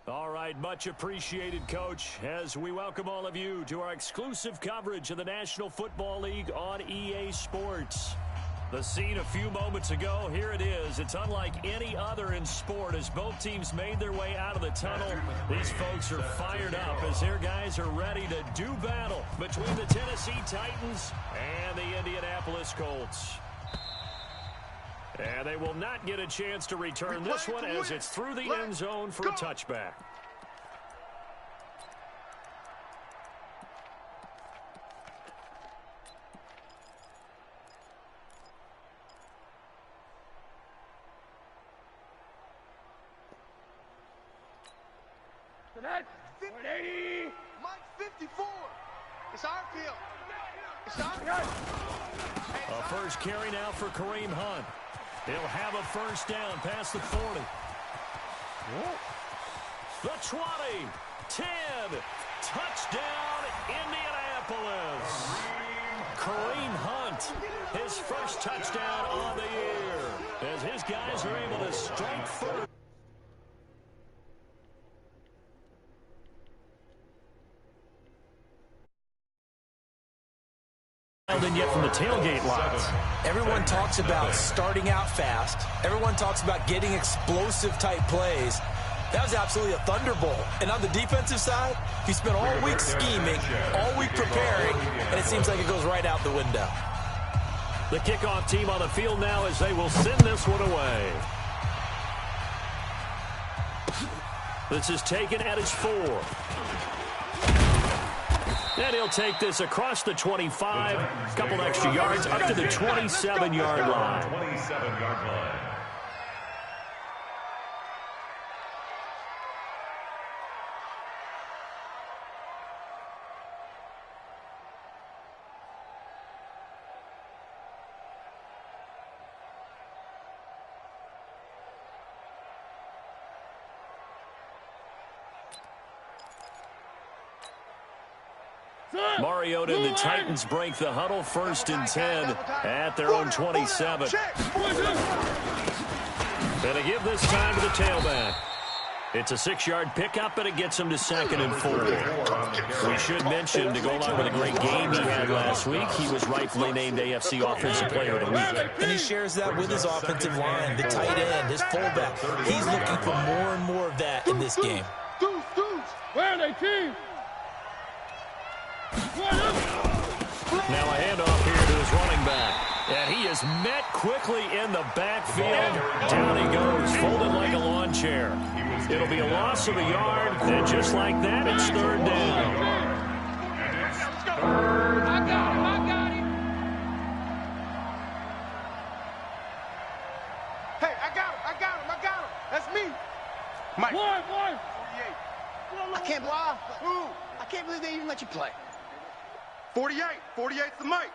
All right, much appreciated, Coach, as we welcome all of you to our exclusive coverage of the National Football League on EA Sports. The scene a few moments ago, here it is. It's unlike any other in sport as both teams made their way out of the tunnel. These folks are fired up as their guys are ready to do battle between the Tennessee Titans and the Indianapolis Colts. And they will not get a chance to return this one as it's through the end zone for a touchback. That's 180. Mike 54. It's our field. It's our field. A first carry now for Kareem Hunt. He'll have a first down past the 40. The 20, 10, touchdown Indianapolis. Kareem Hunt, his first touchdown on the year, as his guys are able to strike first. Than yet from the tailgate lines. Everyone talks about starting out fast. Everyone talks about getting explosive type plays. That was absolutely a thunderbolt. And on the defensive side, he spent all week scheming, all week preparing, and it seems like it goes right out the window. The kickoff team on the field now as they will send this one away. This is taken at his 4. And he'll take this across the 25, a couple extra yards, up to the 27-yard line. 27-yard line. Mariota and the Titans break the huddle, 1st and 10 at their own 27. Gonna give this time to the tailback. It's a 6-yard pickup, and it gets him to 2nd and 4. We should mention, to go along with a great game he had last week, he was rightfully named AFC Offensive Player of the Week. And he shares that with his offensive line, the tight end, his fullback. He's looking for more and more of that in this game. Where are they, team? Now a handoff here to his running back. And he is met quickly in the backfield. Down he goes, folded like a lawn chair. It'll be a loss of a yard. And just like that, it's 3rd down. I got him. Hey, I got him. That's me. Mike. One. 48. I can't block. Ooh. I can't believe they even let you play. 48. 48's the Mike.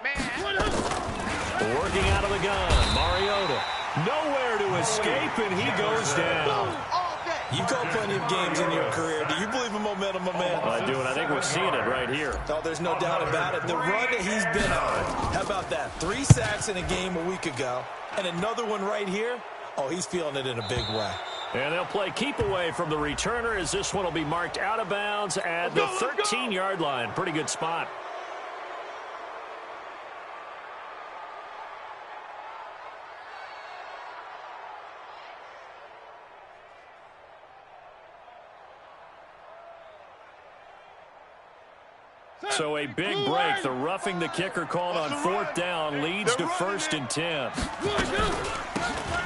Man. Working out of the gun, Mariota. Nowhere to escape, and he goes down. You've called plenty of games in your career. Do you believe in momentum, my man? I do, and I think we're seeing it right here. Oh, there's no doubt about it. The run that he's been on. How about that? 3 sacks in a game a week ago, and another one right here. Oh, he's feeling it in a big way. And they'll play keep away from the returner as this one will be marked out of bounds at the 13-yard line. Pretty good spot. So a big break. The roughing the kicker called on 4th down leads to 1st and 10.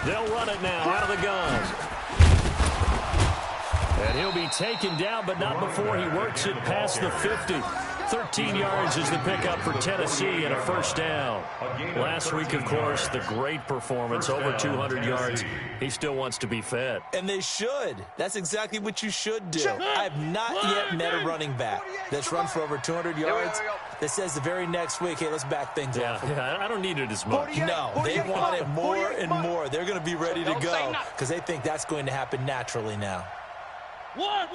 They'll run it now out of the gun. And he'll be taken down, but not before he works it past the 50. 13 yards is the pickup for Tennessee and a 1st down. Last week, of course, the great performance, over 200 yards. He still wants to be fed. And they should. That's exactly what you should do. I have not yet met a running back that's run for over 200 yards that says the very next week, hey, let's back things up. Yeah, I don't need it as much. No, they want it more and more. They're going to be ready to go because they think that's going to happen naturally now. One.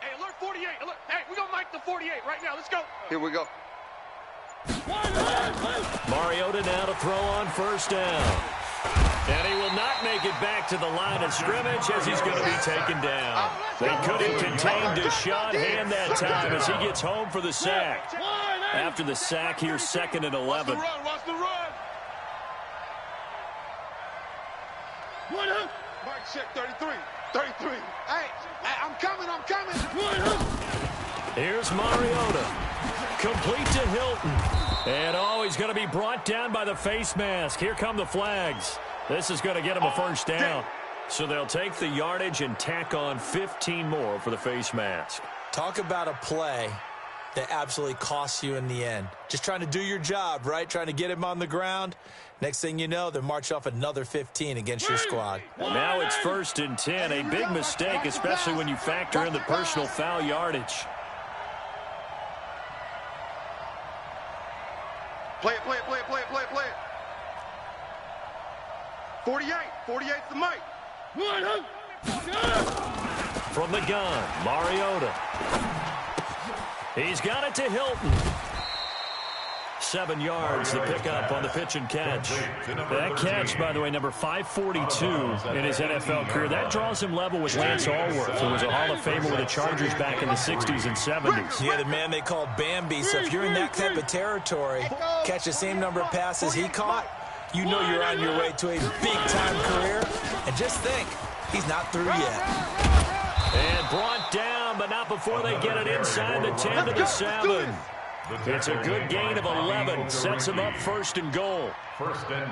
Hey, alert 48. Alert. Hey, we're going to mic the 48 right now. Let's go. Here we go. Mariota now to throw on 1st down. And he will not make it back to the line of scrimmage as he's going to be taken down. They couldn't contain Deshaun Hand that time as he gets home for the sack. After the sack, here's 2nd and 11. Watch the run. Mike, check 33. 33. Hey, I'm coming. Here's Mariota. Complete to Hilton. And he's going to be brought down by the face mask. Here come the flags. This is going to get him a 1st down. So they'll take the yardage and tack on 15 more for the face mask. Talk about a play that absolutely costs you in the end. Just trying to do your job, right? Trying to get him on the ground. Next thing you know, they're marching off another 15 against your squad. Now it's 1st and 10. A big mistake, especially when you factor in the personal foul yardage. Play it. 48. 48's the mic. From the gun, Mariota. He's got it to Hilton. 7 yards, the pickup on the pitch and catch. That catch, by the way, number 542 in his NFL career. That draws him level with Lance Allworth, who was a Hall of Famer with the Chargers back in the 60s and 70s. Yeah, the man they called Bambi. So if you're in that type of territory, catch the same number of passes he caught, you know you're on your way to a big-time career. And just think, he's not through yet. And brought down, but not before they get it inside the 10 to the 7. It's a good gain of 11. Sets him up 1st and goal.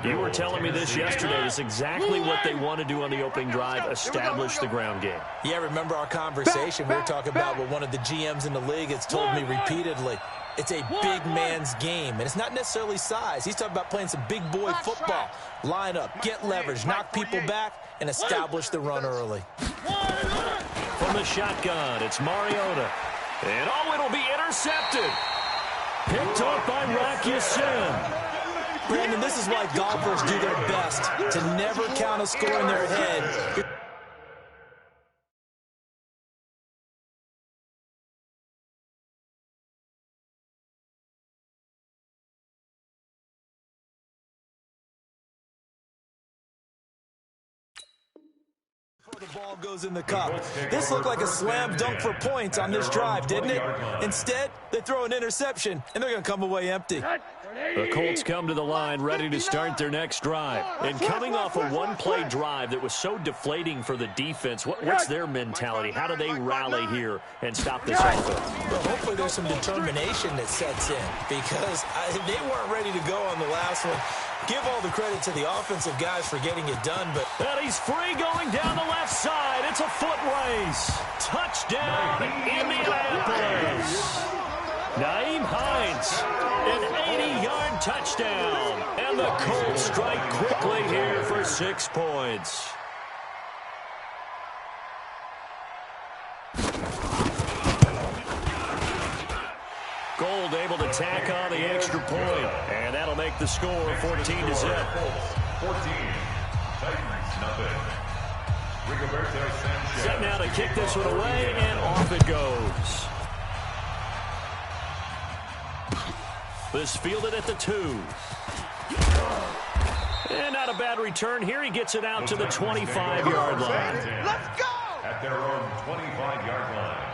You were telling me this yesterday. It's exactly what they want to do on the opening drive, establish the ground game. Yeah, remember our conversation? We were talking about what one of the GMs in the league has told me repeatedly. It's a big man's game, and it's not necessarily size. He's talking about playing some big boy football. Line up, get leverage, knock people back, and establish the run early. From the shotgun, it's Mariota. And it'll be intercepted. Picked off by Rocky Sin. Brandon, this is why golfers do their best to never count a score in their head. The ball goes in the cup. This looked like a slam dunk for points on this drive, didn't it? Instead, they throw an interception, and they're going to come away empty. The Colts come to the line ready to start their next drive. And coming off a one-play drive that was so deflating for the defense, what's their mentality? How do they rally here and stop this offense? Well, hopefully there's some determination that sets in because they weren't ready to go on the last one. Give all the credit to the offensive guys for getting it done, but... And he's free going down the left side. It's a foot race. Touchdown, Indianapolis. Nyheim Hines, an 80-yard touchdown. And the Colts strike quickly here for 6 points. Gold able to tack on the extra point, and that'll make the score 14-0. 14. Titans, nothing. Set now to kick this one away, and off it goes. This fielded at the 2. And not a bad return here. He gets it out to the 25-yard line. Let's go! At their own 25-yard line.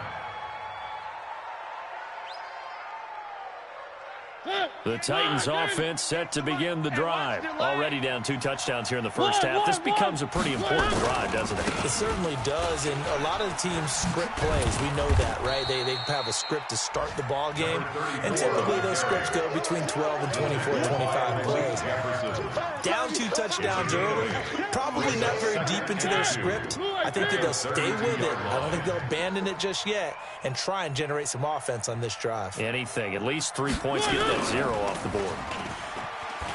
The Titans offense set to begin the drive. Already down 2 touchdowns here in the first half. This becomes a pretty important drive, doesn't it? It certainly does, and a lot of the teams script plays. We know that, right? They have a script to start the ball game, and typically those scripts go between 12 and 24, 25 plays. Down 2 touchdowns early, probably not very deep into their script. I think that they'll stay with it. I don't think they'll abandon it just yet and try and generate some offense on this drive. Anything. At least 3 points, get that 0 off the board.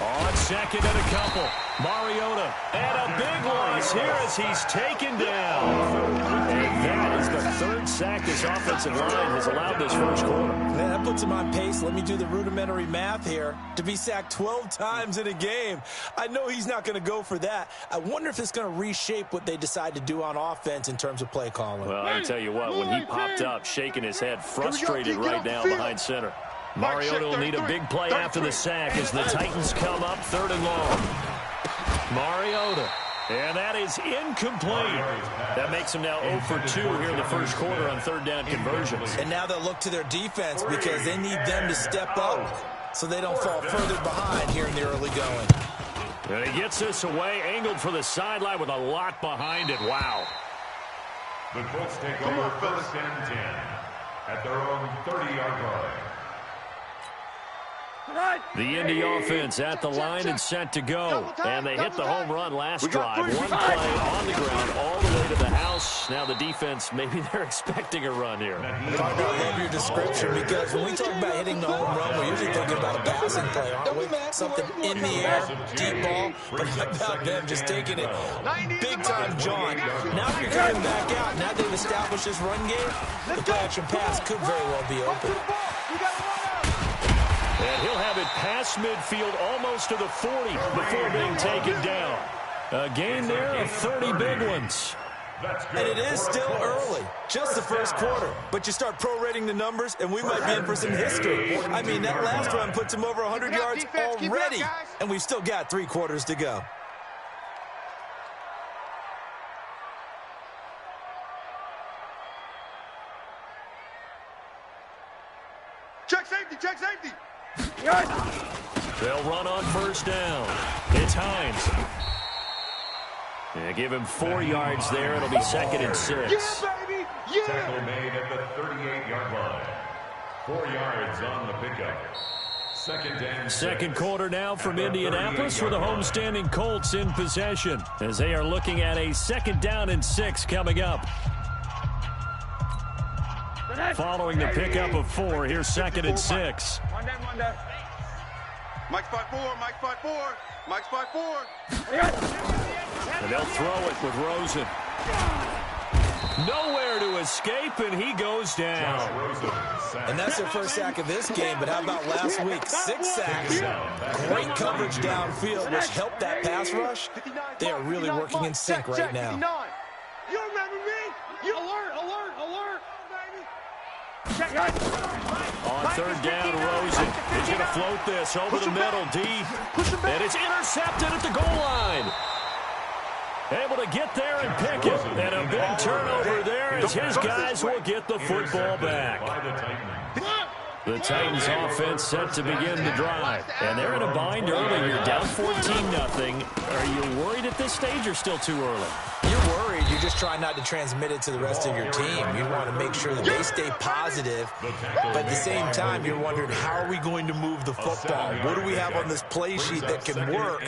On second and a couple. Mariota. And a big one is here as he's taken down. And that is the 3rd sack this offensive line has allowed this first quarter. Man, that puts him on pace. Let me do the rudimentary math here. To be sacked 12 times in a game, I know he's not going to go for that. I wonder if it's going to reshape what they decide to do on offense in terms of play calling. Well, I tell you what, when he popped up, shaking his head, frustrated right now behind center. Mariota will need a big play after the sack as the Titans come up 3rd and long. Mariota. And that is incomplete. That makes him now 0 for 2 here in the first quarter on 3rd down conversions. And now they'll look to their defense because they need them to step up so they don't fall further behind here in the early going. And he gets this away, angled for the sideline with a lot behind it. Wow. The Colts take over 1st and 10 at their own 30-yard line. The Indy offense at the line and set to go. And they hit the home run last drive. 1 play on the ground all the way to the house. Now the defense, maybe they're expecting a run here. I love your description because when we talk about hitting the home run, we're usually thinking about a passing play, aren't we? Something in the air, deep ball. But how about them just taking it big-time jaunt? Now you're coming back out. Now they've established this run game. The play-action pass could very well be open. And he'll have it past midfield almost to the 40 before being taken down. A gain there of 30 big ones. And it is still early, just the first quarter. But you start prorating the numbers, and we might be in for some history. I mean, that last run puts him over 100 yards already, and we've still got 3 quarters to go. Check safety, check safety. They'll run on 1st down. It's Hines. Yeah, give him 4 yards there. It'll be 2nd and 6. Yeah, baby. Yeah. Tackle made at the 38-yard line. 4 yards on the pickup. 2nd and 6. Second quarter now from Indianapolis with the homestanding Colts in possession as they are looking at a 2nd down and 6 coming up. Following the pickup of 4, here's 2nd and 6. Mike's 5-4, Mike's 5-4, Mike's 5-4. And they'll throw it with Rosen. Nowhere to escape, and he goes down. And that's their first sack of this game, but how about last week? 6 sacks. Great coverage downfield, which helped that pass rush. They are really working in sync right now. You remember me? You alert, alert, alert. On 3rd down, Rosen is going to float this over the middle, deep. And it's intercepted at the goal line. Able to get there and pick it. And a big turnover there as his guys will get the football back. The Titans offense set to begin the drive. And they're in a bind early here, down 14-0. Are you worried at this stage or still too early? You're worried. You're just trying not to transmit it to the rest of your team. You want to make sure that they stay positive. But at the same time, you're wondering, how are we going to move the football? What do we have on this play sheet that can work?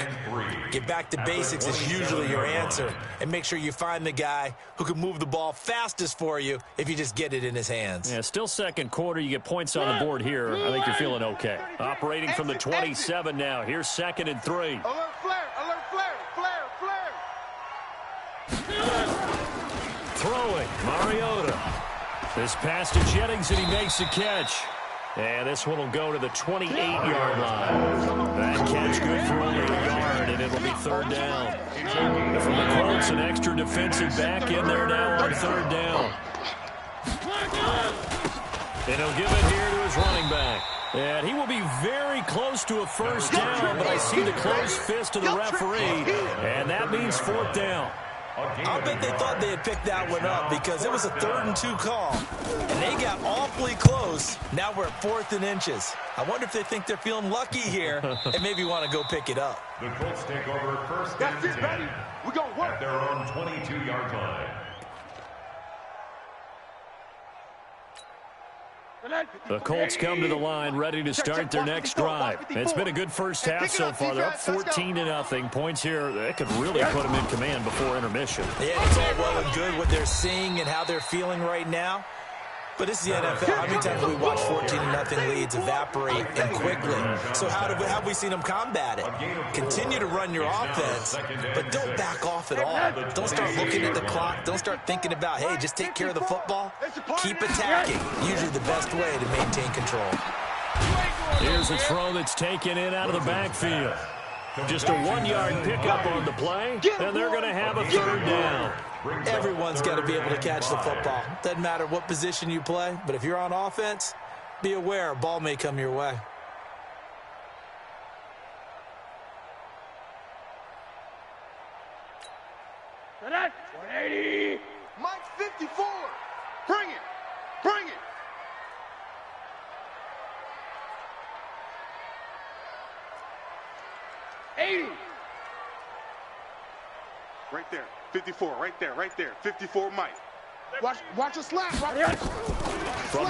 Get back to basics is usually your answer. And make sure you find the guy who can move the ball fastest for you if you just get it in his hands. Yeah, still second quarter. You get points on the board here. I think you're feeling okay. Operating from the 27 now. Here's 2nd and 3. Alert flare, alert flare, flare, flare. Throwing, Mariota. This pass to Jennings, and he makes the catch. And this one will go to the 28-yard line. That catch good for only a yard, and it'll be 3rd down. And from the Colts, an extra defensive back in there now on 3rd down. And he'll give it here to his running back. And he will be very close to a 1st down, but I see the closed fist of the referee, and that means 4th down. I'll bet they thought they had picked that one up because it was a 3rd and 2 call. And they got awfully close. Now we're at 4th and inches. I wonder if they think they're feeling lucky here and maybe want to go pick it up. The Colts take over 1st and 10. Baby. We're going to work. At their own 22-yard line. The Colts come to the line ready to start their next drive. It's been a good first half so far. They're up 14-0. Points here that could really put them in command before intermission. Yeah, it's all well and good what they're seeing and how they're feeling right now. But this is the NFL. How many times have we watched 14-0 leads evaporate and quickly? So how have we seen them combat it? Continue to run your offense, but don't back off at all. Don't start looking at the clock. Don't start thinking about, hey, just take care of the football. Keep attacking. Usually the best way to maintain control. Here's a throw that's taken in out of the backfield. Just a 1-yard pickup on the play, and they're going to have a 3rd down. Everyone's got to be able to catch the football. Doesn't matter what position you play, but if you're on offense, be aware a ball may come your way. That's 180. Mike 54. Bring it. Bring it. Right there. 54. Right there. Right there. 54 Mike. Watch your slap. From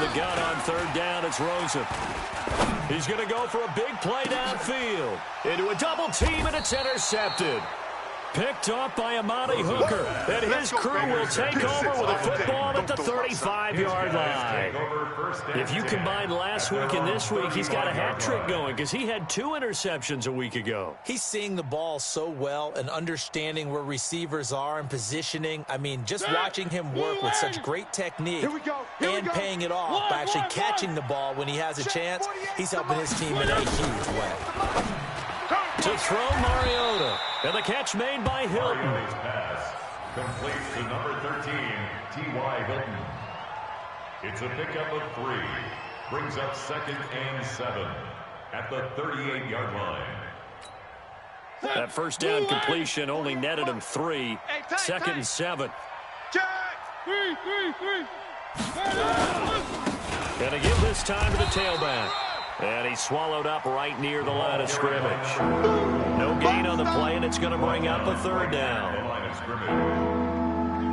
the gun on 3rd down, it's Rosen. He's going to go for a big play downfield. Into a double team, and it's intercepted. Picked off by Amani Hooker. And his crew will take over with a football at the 35-yard line. If you combine last week and this week, he's got a hat trick going because he had 2 interceptions a week ago. He's seeing the ball so well and understanding where receivers are and positioning. I mean, just watching him work with such great technique and paying it off by actually catching the ball when he has a chance, he's helping his team in a huge way. To throw Mariota. And the catch made by Hilton. Pass complete to number 13, T.Y. Hilton. It's a pickup of 3. Brings up 2nd and 7 at the 38-yard line. That first down completion only netted him 3. 2nd and 7. Gonna give this time to the tailback. And he's swallowed up right near the line of scrimmage. No gain on the play, and it's going to bring up a 3rd down.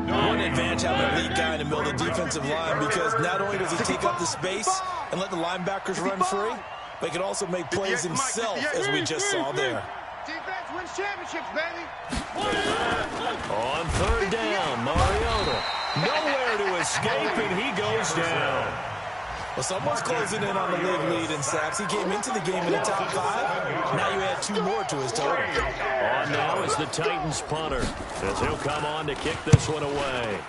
One advantage having a lead guy in the middle of the defensive line because not only does he take up the space and let the linebackers run free, but he can also make plays himself, as we just saw there. Defense wins championships, baby. On 3rd down, Mariota. Nowhere to escape, and he goes down. Well, someone's closing in on the league lead in sacks. He came into the game in the top 5. Now you add 2 more to his total. On now is the Titans punter, as he'll come on to kick this one away.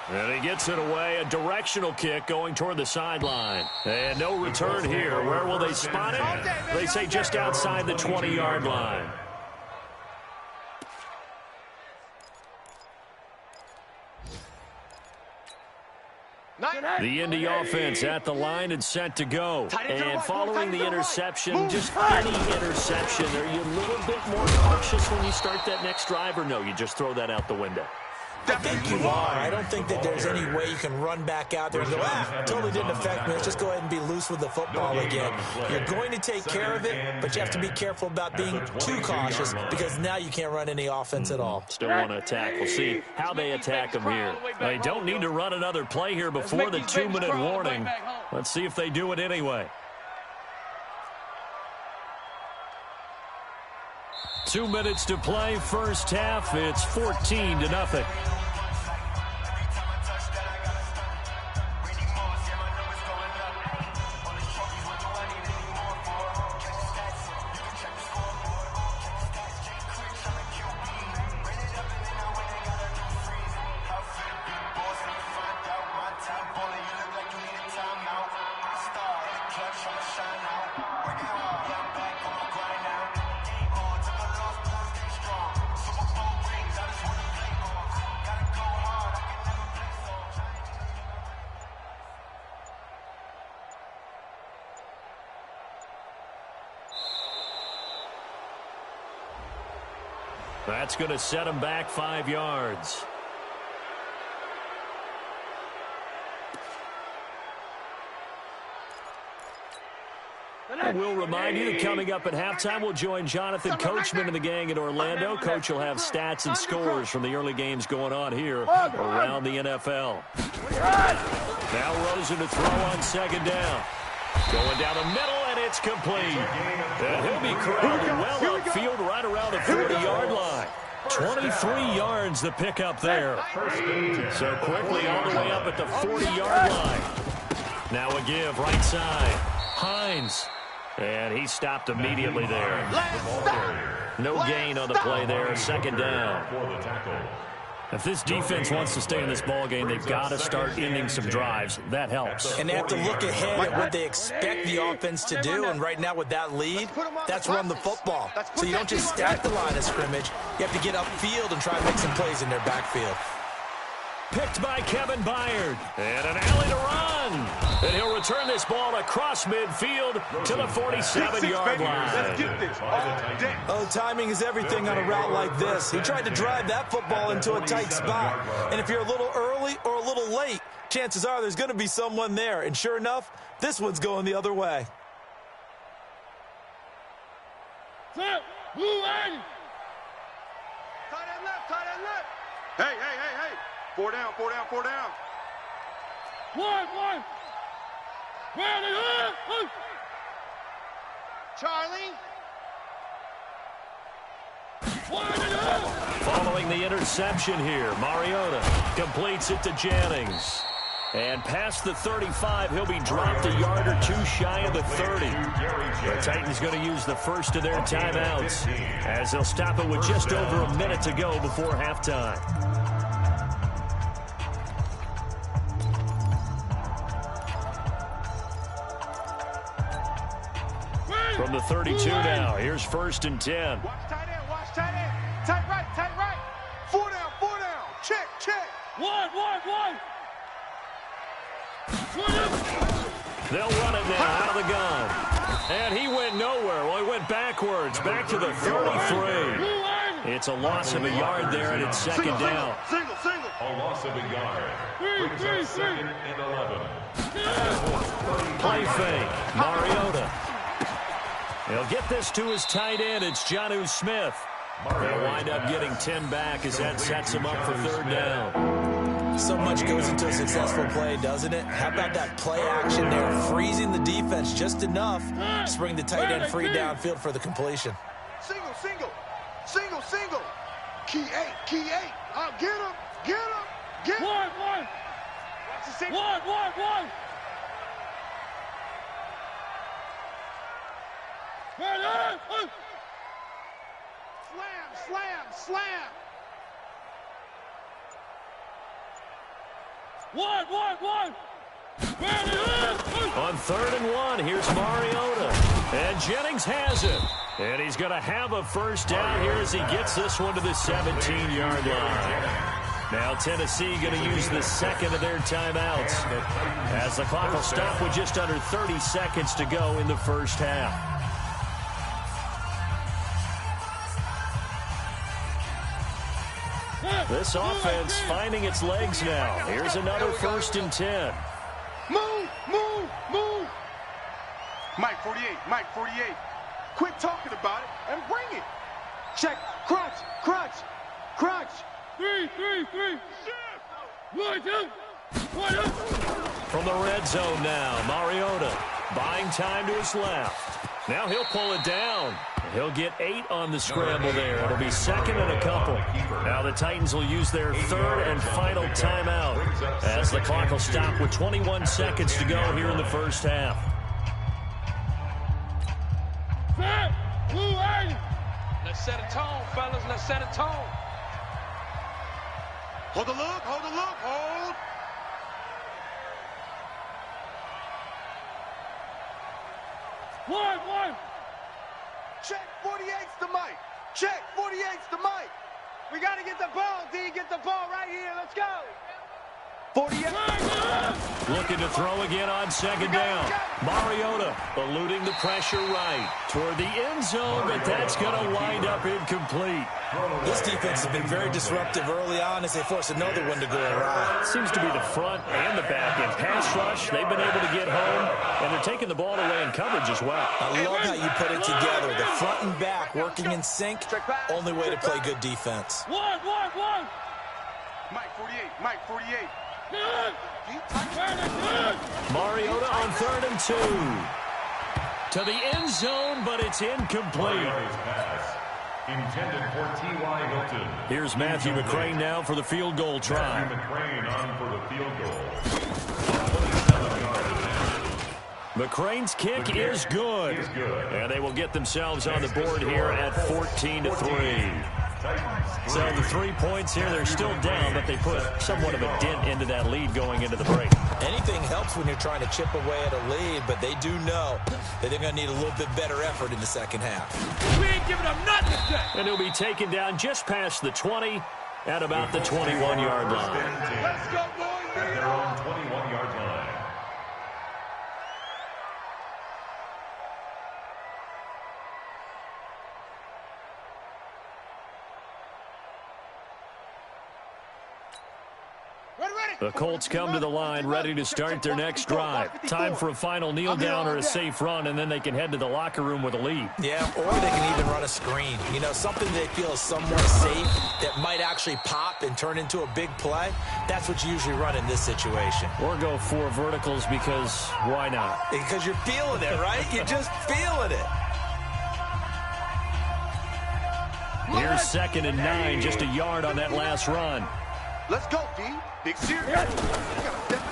And he gets it away, a directional kick going toward the sideline. And no return here. Where will they spot it? They say just outside the 20-yard line. The Indy offense at the line and set to go. And following the interception, just any interception, are you a little bit more cautious when you start that next drive, or no, you just throw that out the window? I think you are. I don't think that there's any way you can run back out there and go, totally didn't affect me. Let's just go ahead and be loose with the football again. You're going to take care of it, but you have to be careful about being too cautious because now you can't run any offense at all. Still want to attack. We'll see how they attack them here. They don't need to run another play here before the 2-minute warning. Let's see if they do it anyway. 2 minutes to play, first half. It's 14-0. That's going to set him back 5 yards. And we'll remind you that coming up at halftime, we'll join Jonathan Coachman and the gang in Orlando. Coach will have stats and scores from the early games going on here around the NFL. Now Rosen to throw on second down. Going down the middle, and it's complete. And he'll be corralled well upfield right around the 40-yard line. 23 yards the pickup there. So quickly all the way up at the 40-yard line. Now a give right side. Hines. And he stopped immediately there. No gain on the play there. Second down. If this defense wants to stay in this ballgame, they've got to start ending some drives. That helps. And they have to look ahead at what they expect the offense to do. And right now with that lead, that's run the football. So you don't just stack the line of scrimmage. You have to get upfield and try and make some plays in their backfield. Picked by Kevin Byard. And an alley to run. And he'll return this ball across midfield to the 47-yard line. Let's get this. Oh, timing is everything on a route like this. He tried to drive that football into a tight spot. And if you're a little early or a little late, chances are there's going to be someone there. And sure enough, this one's going the other way. Set. Blue end. Tight end left, tight end left. Hey. 4 down. One. Charlie. Following the interception here, Mariota completes it to Jennings. And past the 35, he'll be dropped a yard or two shy of the 30. The Titans going to use the first of their timeouts as they'll stop it with just over a minute to go before halftime. From the 32 now, here's 1st and 10. Watch tight end. Tight right. 4 down. Check. One. They'll run it now out of the gun. And he went nowhere. Well, he went backwards, back to the 33. It's a loss of a yard there, and it's second down. Single. A loss of a yard. Brings up 2nd and 11. Play fake. Mariota. He'll get this to his tight end. It's Jonnu Smith. They'll wind up getting 10 back as that sets him up for 3rd down. So much goes into a successful play, doesn't it? How about that play action there, freezing the defense just enough to bring the tight end free downfield for the completion. Single. Key 8. Oh, get him. One. Watch the single. One. Slam. One. On 3rd and 1, here's Mariota. And Jennings has it. And he's going to have a first down here as he gets this one to the 17-yard line. Now Tennessee going to use the second of their timeouts as the clock will stop with just under 30 seconds to go in the first half. This offense finding its legs now. Here's another 1st and 10. Move. Mike 48. Quit talking about it and bring it. Check. Crunch. 3. One. From the red zone now, Mariota buying time to his left. Now he'll pull it down. He'll get 8 on the scramble there. It'll be 2nd and a couple. Now the Titans will use their 3rd and final timeout as the clock will stop with 21 seconds to go here in the first half. Let's set a tone, fellas. Let's set a tone. Hold the look. One. Check. 48's the mic. Check. 48's the mic. We got to get the ball, D. Get the ball right here. Let's go. 48. Looking to throw again on second down. Mariota eluding the pressure right toward the end zone, but that's going to wind up incomplete. This defense has been very disruptive early on as they force another one to go awry. Seems to be the front and the back end. Pass rush, they've been able to get home, and they're taking the ball away in coverage as well. I love how you put it together. The front and back working in sync, only way to play good defense. One. Mike 48, Mike 48. Mariota on 3rd and 2. To the end zone, but it's incomplete. Intended for T.Y. Hilton. Here's Matthew McCrane now for the field goal try. Matthew McCrane on for the field goal. McCrane's kick is good. And they will get themselves on the board here at 14-3. So the 3 points here, they're still down, but they put somewhat of a dent into that lead going into the break. Anything helps when you're trying to chip away at a lead, but they do know that they're going to need a little bit better effort in the second half. We ain't giving them nothing today. And he'll be taken down just past the 20 at about the 21-yard line. Let's go, boys. At their own 21-yard line. The Colts come to the line ready to start their next drive. Time for a final kneel down or a safe run, and then they can head to the locker room with a lead. Yeah, or they can even run a screen. You know, something they feel is somewhat safe that might actually pop and turn into a big play. That's what you usually run in this situation. Or go 4 verticals because why not? Because you're feeling it, right? You're just feeling it. Here's 2nd and 9, just a yard on that last run. Let's go, D. Big series.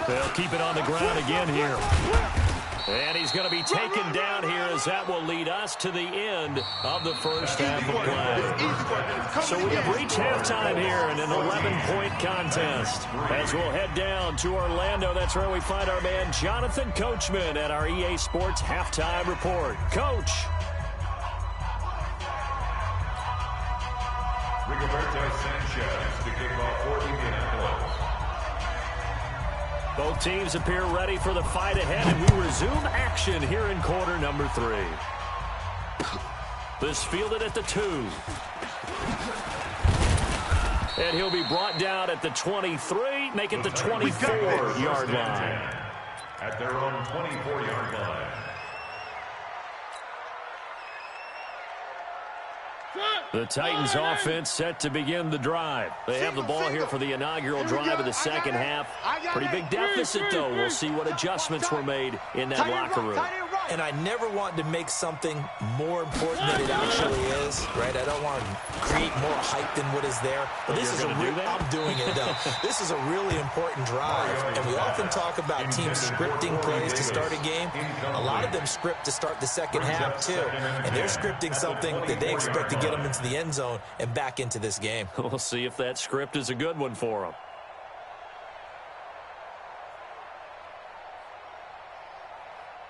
They'll keep it on the ground again here. And he's going to be taken down here as that will lead us to the end of the first half of play. So we have reached halftime here in an 11-point contest. As we'll head down to Orlando, that's where we find our man Jonathan Coachman at our EA Sports Halftime Report. Coach. Rigoberto Sanchez to kick off for Indianapolis. Both teams appear ready for the fight ahead, and we resume action here in quarter number 3. This fielded at the 2. And he'll be brought down at the 23, make it the 24-yard line. At their own 24-yard line. The Titans offense set to begin the drive. They have the ball here for the inaugural drive of the second half. Pretty big deficit, though. We'll see what adjustments were made in that locker room. And I never want to make something more important than it actually is, right? I don't want to create more hype than what is there. But this is I'm doing it, though. This is a really important drive. And we often talk about teams scripting plays to start a game. A lot of them script to start the second half, too. And they're scripting something that they expect to get them into the end zone and back into this game. We'll see if that script is a good one for them.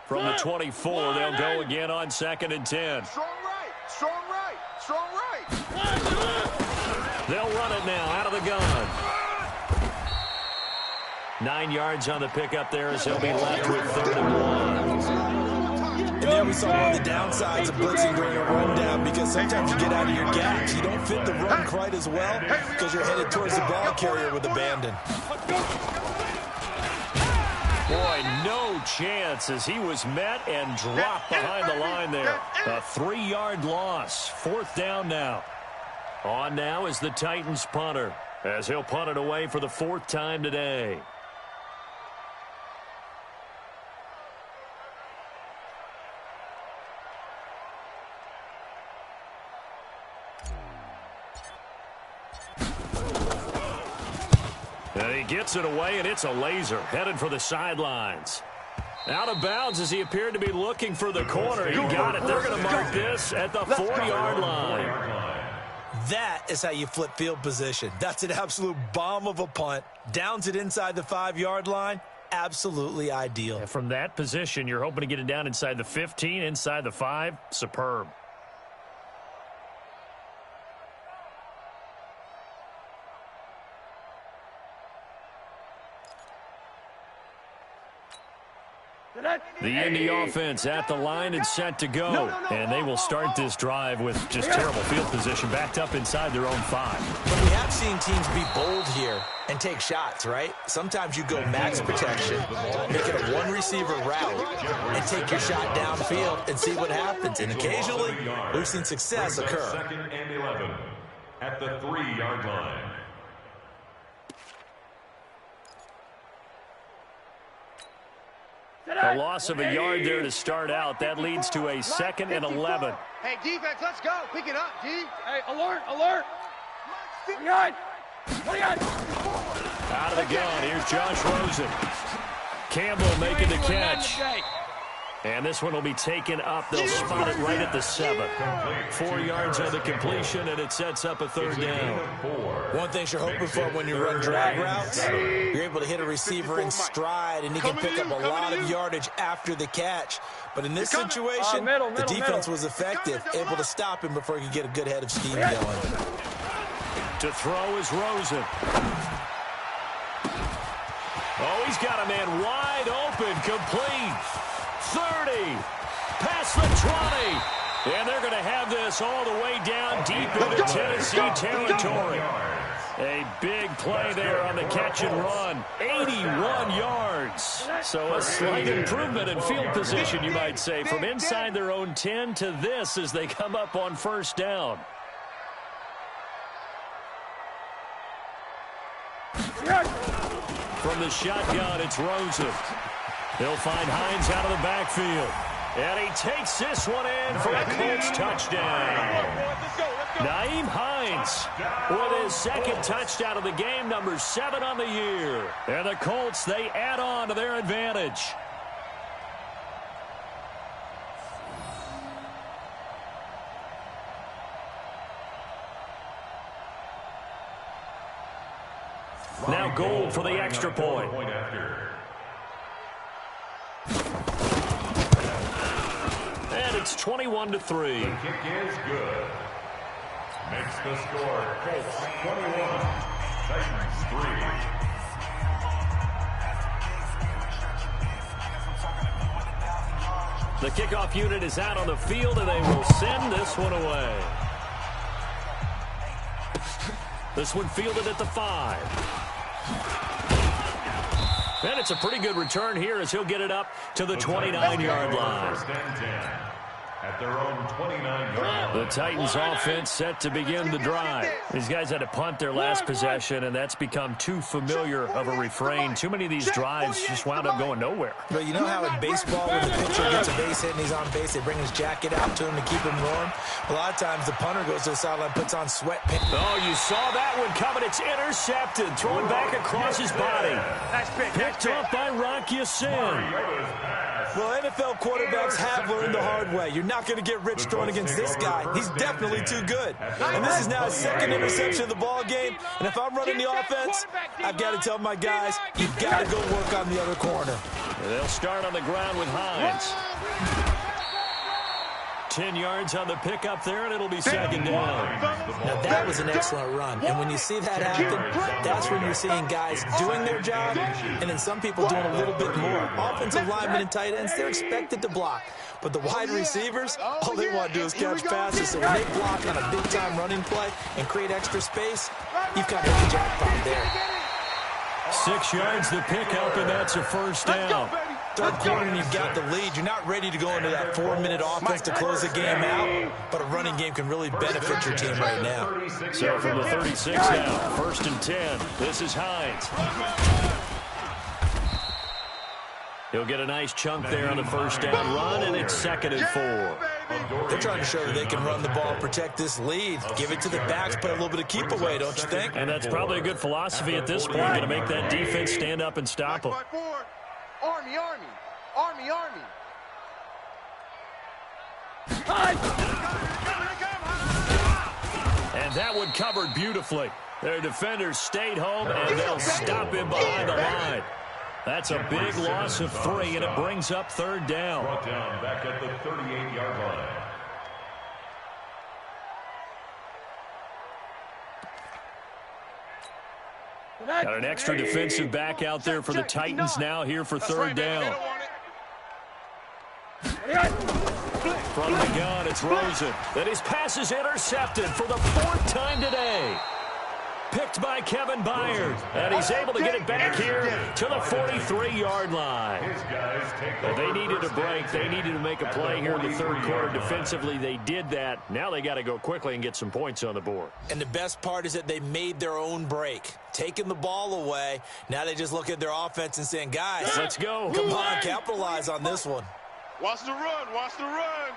From the 24, they'll go again on 2nd and 10. Strong right, strong right, strong right. They'll run it now out of the gun. 9 yards on the pickup there as he'll be left with 3rd and 1. And there we saw one of the downsides of blitzing during a rundown, because sometimes you get out of your gaps. You don't fit the run quite as well because you're headed towards the ball carrier with abandon. Boy, no chance as he was met and dropped behind the line there. A 3-yard loss. 4th down now. On now is the Titans punter as he'll punt it away for the 4th time today. And he gets it away, and it's a laser headed for the sidelines. Out of bounds as he appeared to be looking for the corner. He got it. They're going to mark this at the 4-yard line. That is how you flip field position. That's an absolute bomb of a punt. Downs it inside the 5-yard line. Absolutely ideal. And from that position, you're hoping to get it down inside the 15, inside the 5. Superb. The Indy offense at the line and set to go. And they will start this drive with just terrible field position, backed up inside their own 5. But we have seen teams be bold here and take shots, right? Sometimes you go max protection, make it a one-receiver route, and take your shot downfield and see what happens. And occasionally, we've seen success occur. Second and 11 at the 3-yard line. A loss of a yard there to start out. That leads to a 2nd and 11. Hey, defense, let's go. Pick it up, D. Hey, alert, alert. What you got? Out of the gun, here's Josh Rosen. Campbell making the catch. And this one will be taken up. They'll spot it right at the 7. 4 yards on the completion, and it sets up a 3rd down. One thing you're hoping for when you run drag routes, you're able to hit a receiver in stride, and he can pick up a lot of yardage after the catch. But in this situation, the defense was effective, able to stop him before he could get a good head of steam going. To throw is Rosen. Oh, he's got a man wide open, complete. 30, past the 20, and they're going to have this all the way down deep into Tennessee territory. A big play there on the catch and run, 81 yards. So a slight improvement in field position, you might say, from inside their own 10 to this as they come up on 1st down. From the shotgun, it's Rosen. He'll find Hines out of the backfield. And he takes this one in for a Colts touchdown. Nyheim Hines with his 2nd touchdown of the game, number 7 on the year. And the Colts, they add on to their advantage. Now Gold for the extra point. And it's 21-3. The kick is good. Makes the score Colts 21, Titans 3. The kickoff unit is out on the field, and they will send this one away. This one fielded at the 5. And it's a pretty good return here as he'll get it up to the 29-yard line. At their own 29-yard line. The Titans offense set to begin the drive. These guys had to punt their last possession, and that's become too familiar of a refrain. Too many of these drives just wound up going nowhere. But you know how in baseball, when the pitcher gets a base hit and he's on base, they bring his jacket out to him to keep him warm? A lot of times the punter goes to the sideline, puts on sweatpants. Oh, you saw that one coming. It's intercepted. Throwing back across his body. Picked up by Rocky Sin. Well, NFL quarterbacks have learned the hard way. You're not going to get rich throwing against this guy. He's definitely too good. And this is now his 2nd interception of the ball game. And if I'm running the offense, I've got to tell my guys, you've got to go work on the other corner. They'll start on the ground with Hines. 10 yards on the pickup there, and it'll be 2nd down. Now, that was an excellent run. And when you see that happen, that's when you're seeing guys doing their job, and then some people doing a little bit more. Offensive linemen and tight ends, they're expected to block. But the wide receivers, all they want to do is catch passes. So when they block on a big-time running play and create extra space, you've got to hit the jackpot there. 6 yards the pickup, and that's a 1st down. 3rd quarter, and you've got the lead. You're not ready to go into that 4-minute offense to close the game out, but a running game can really benefit your team right now. So from the 36 now, 1st and 10. This is Hines. He'll get a nice chunk there on the 1st down run, and it's 2nd and 4. They're trying to show that they can run the ball, protect this lead, give it to the backs, play a little bit of keep away, don't you think? And that's probably a good philosophy at this point, going to make that defense stand up and stop them. Army, Army. Army, Army. And that one covered beautifully. Their defenders stayed home, and they'll stop him behind the line. That's a big loss of 3, and it brings up 3rd down. Brought down back at the 38-yard line. Got an extra defensive back out there for the Titans now here for 3rd down. From the gun, it's Rosen. And his pass is intercepted for the 4th time today. Picked by Kevin Byard. And he's able to get it back here to the 43-yard line. They needed a break. They needed to make a play here in the 3rd quarter. Defensively, they did that. Now they got to go quickly and get some points on the board. And the best part is that they made their own break. Taking the ball away. Now they just look at their offense and saying, guys, let's go. Come on, capitalize on this one. Watch the run. Watch the run.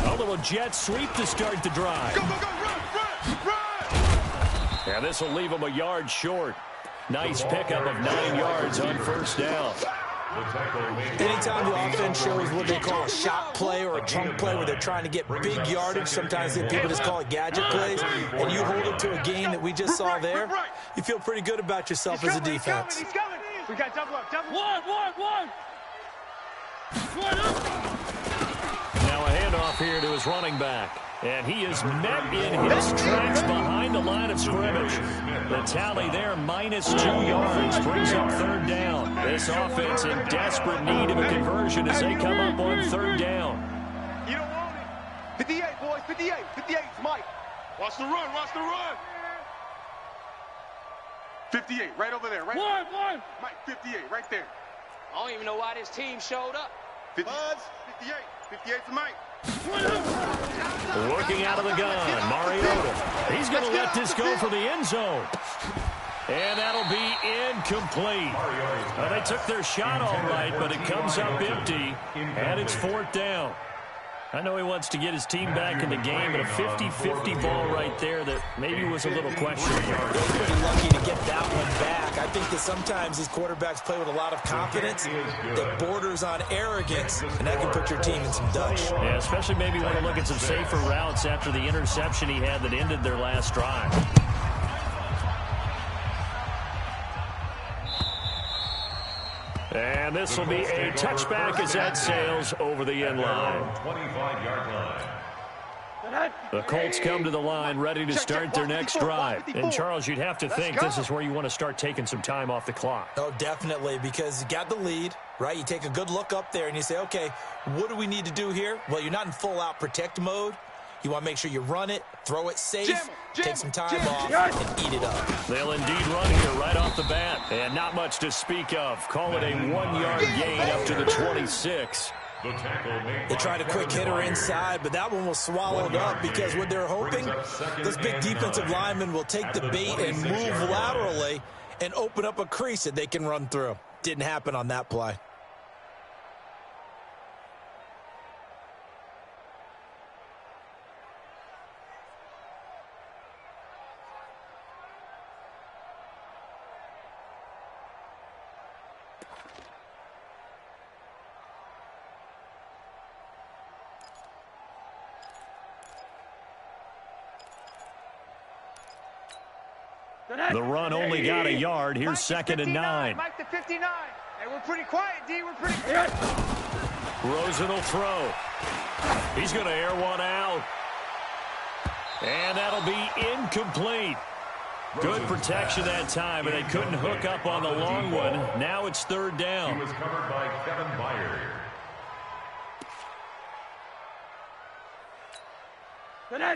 A little jet sweep to start the drive. Go, go, go, run. And this will leave them a yard short. Nice pickup of 9 yards on 1st down. Anytime the offense shows what they call a shot play or a chunk play where they're trying to get big yardage, sometimes people just call it gadget plays, and you hold it to a game that we just saw there, you feel pretty good about yourself as a defense. He's coming. We got double up. One. Now a handoff here to his running back. And he is met in his tracks behind the line of scrimmage. The tally there, -2 yards, brings up 3rd down. This offense in desperate need of a conversion as they come up on 3rd down. You don't want it. 58, boys, 58. 58's Mike. Watch the run, watch the run. 58, right over there, right there. One. Mike, 58, right there. I don't even know why this team showed up. 58, 58's Mike. Working out of the gun, Mariota. He's going to let this go for the end zone. And that'll be incomplete. They took their shot all right, but it comes up empty, and it's 4th down. I know he wants to get his team back in the game, but a 50-50 ball right there that maybe was a little questionable. They're pretty lucky to get that one back. I think that sometimes these quarterbacks play with a lot of confidence that borders on arrogance, and that can put your team in some dutch. Yeah, especially maybe want to look at some safer routes after the interception he had that ended their last drive. And this will be a touchback as that sails over the end line. 25-yard line. The Colts come to the line ready to start their next drive. And, Charles, you'd have to think this is where you want to start taking some time off the clock. Oh, definitely, because you got the lead, right? You take a good look up there and you say, okay, what do we need to do here? Well, you're not in full-out protect mode. You want to make sure you run it, throw it safe, take some time off, and eat it up. They'll indeed run here right off the bat. And not much to speak of. Call it a 1-yard gain up to the 26. They tried a quick hitter inside, but that one was swallowed up because what they're hoping, this big defensive lineman will take the bait and move laterally and open up a crease that they can run through. Didn't happen on that play. The run only got a yard. Here's 2nd and 9. Mike to 59. Hey, we're pretty quiet, D. We're pretty Rosen will throw. He's going to air one out. And that'll be incomplete. Good protection that time, and they couldn't hook up on the long one. Now it's 3rd down. He was covered by Kevin Byard.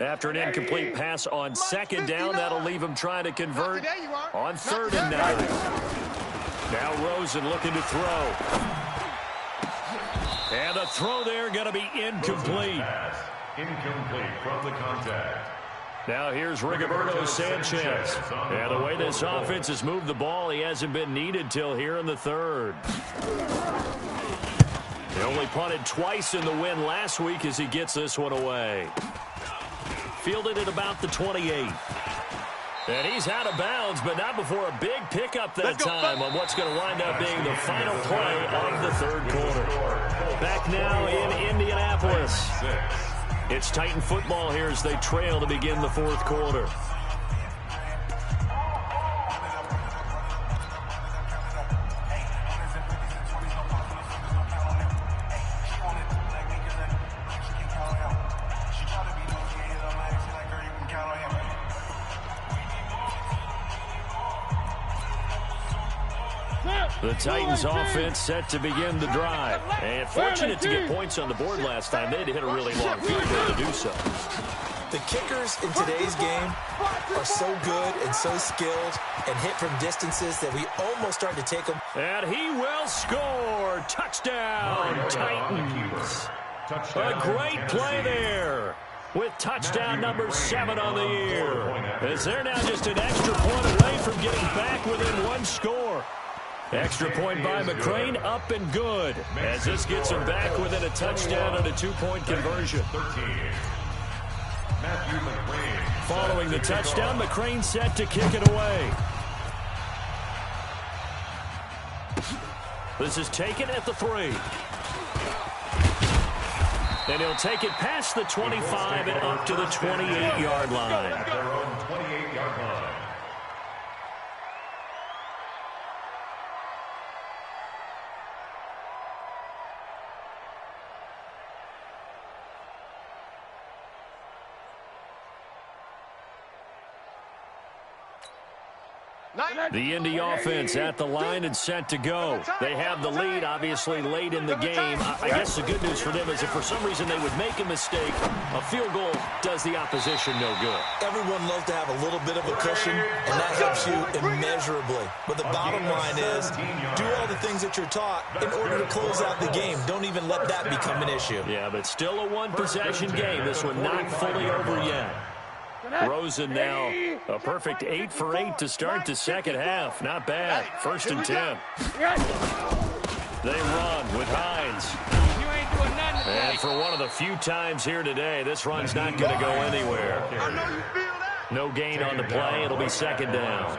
After an incomplete pass on 2nd down, that'll leave him trying to convert on 3rd and 9. Now Rosen looking to throw. And the throw there going to be incomplete. Incomplete from the contact. Now here's Rigoberto Sanchez. And the way this offense has moved the ball, he hasn't been needed till here in the 3rd. He only punted twice in the win last week as he gets this one away. Fielded at about the 28. And he's out of bounds, but not before a big pickup that time on what's going to wind up being the final play of the 3rd quarter. Back now in Indianapolis. It's Titan football here as they trail to begin the 4th quarter. The Titans offense set to begin the drive. And fortunate to get points on the board last time. They had to hit a really long field goal to do so. The kickers in today's game are so good and so skilled and hit from distances that we almost start to take them. And he will score. Touchdown, Titans. A great play there with touchdown number 7 on the year. As they're now just an extra point away from getting back within one score. Extra point by McCrane, up and good. As this gets him back within a touchdown and a 2-point conversion. Following the touchdown, McCrane set to kick it away. This is taken at the 3. And he'll take it past the 25 and up to the 28-yard line. At their own 28-yard line. The Indy offense at the line and set to go. They have the lead, obviously, late in the game. I guess the good news for them is if for some reason they would make a mistake, a field goal does the opposition no good. Everyone loves to have a little bit of a cushion, and that helps you immeasurably. But the bottom line is, do all the things that you're taught in order to close out the game. Don't even let that become an issue. Yeah, but still a one-possession game. This one not fully over yet. Rosen now a perfect 8 for 8 to start the second half. Not bad. 1st and 10. They run with Hines. And for one of the few times here today, this run's not going to go anywhere. No gain on the play. It'll be 2nd down.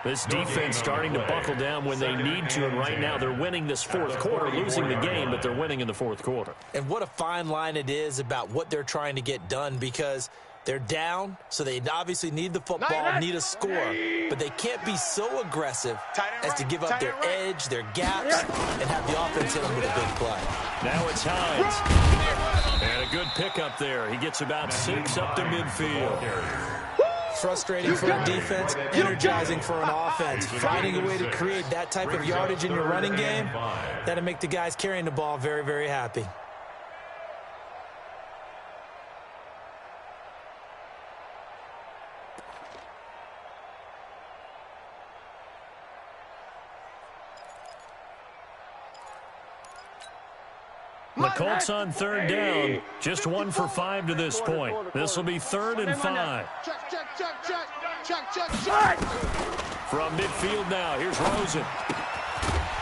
This defense starting to buckle down when they need to, and right now they're winning this 4th quarter, losing the game, but they're winning in the 4th quarter. And what a fine line it is about what they're trying to get done, because they're down, so they obviously need the football, need a score, but they can't be so aggressive as to give up their edge, their gaps, and have the offense hit them with a big play. Now it's Hines. And a good pickup there. He gets about 6 up to midfield. Frustrating for a defense, energizing for an offense. Finding a way to create that type of yardage in your running game, that'll make the guys carrying the ball very, very happy. The Colts on 3rd down, just 1 for 5 to this point. This will be 3rd and 5. From midfield now, here's Rosen.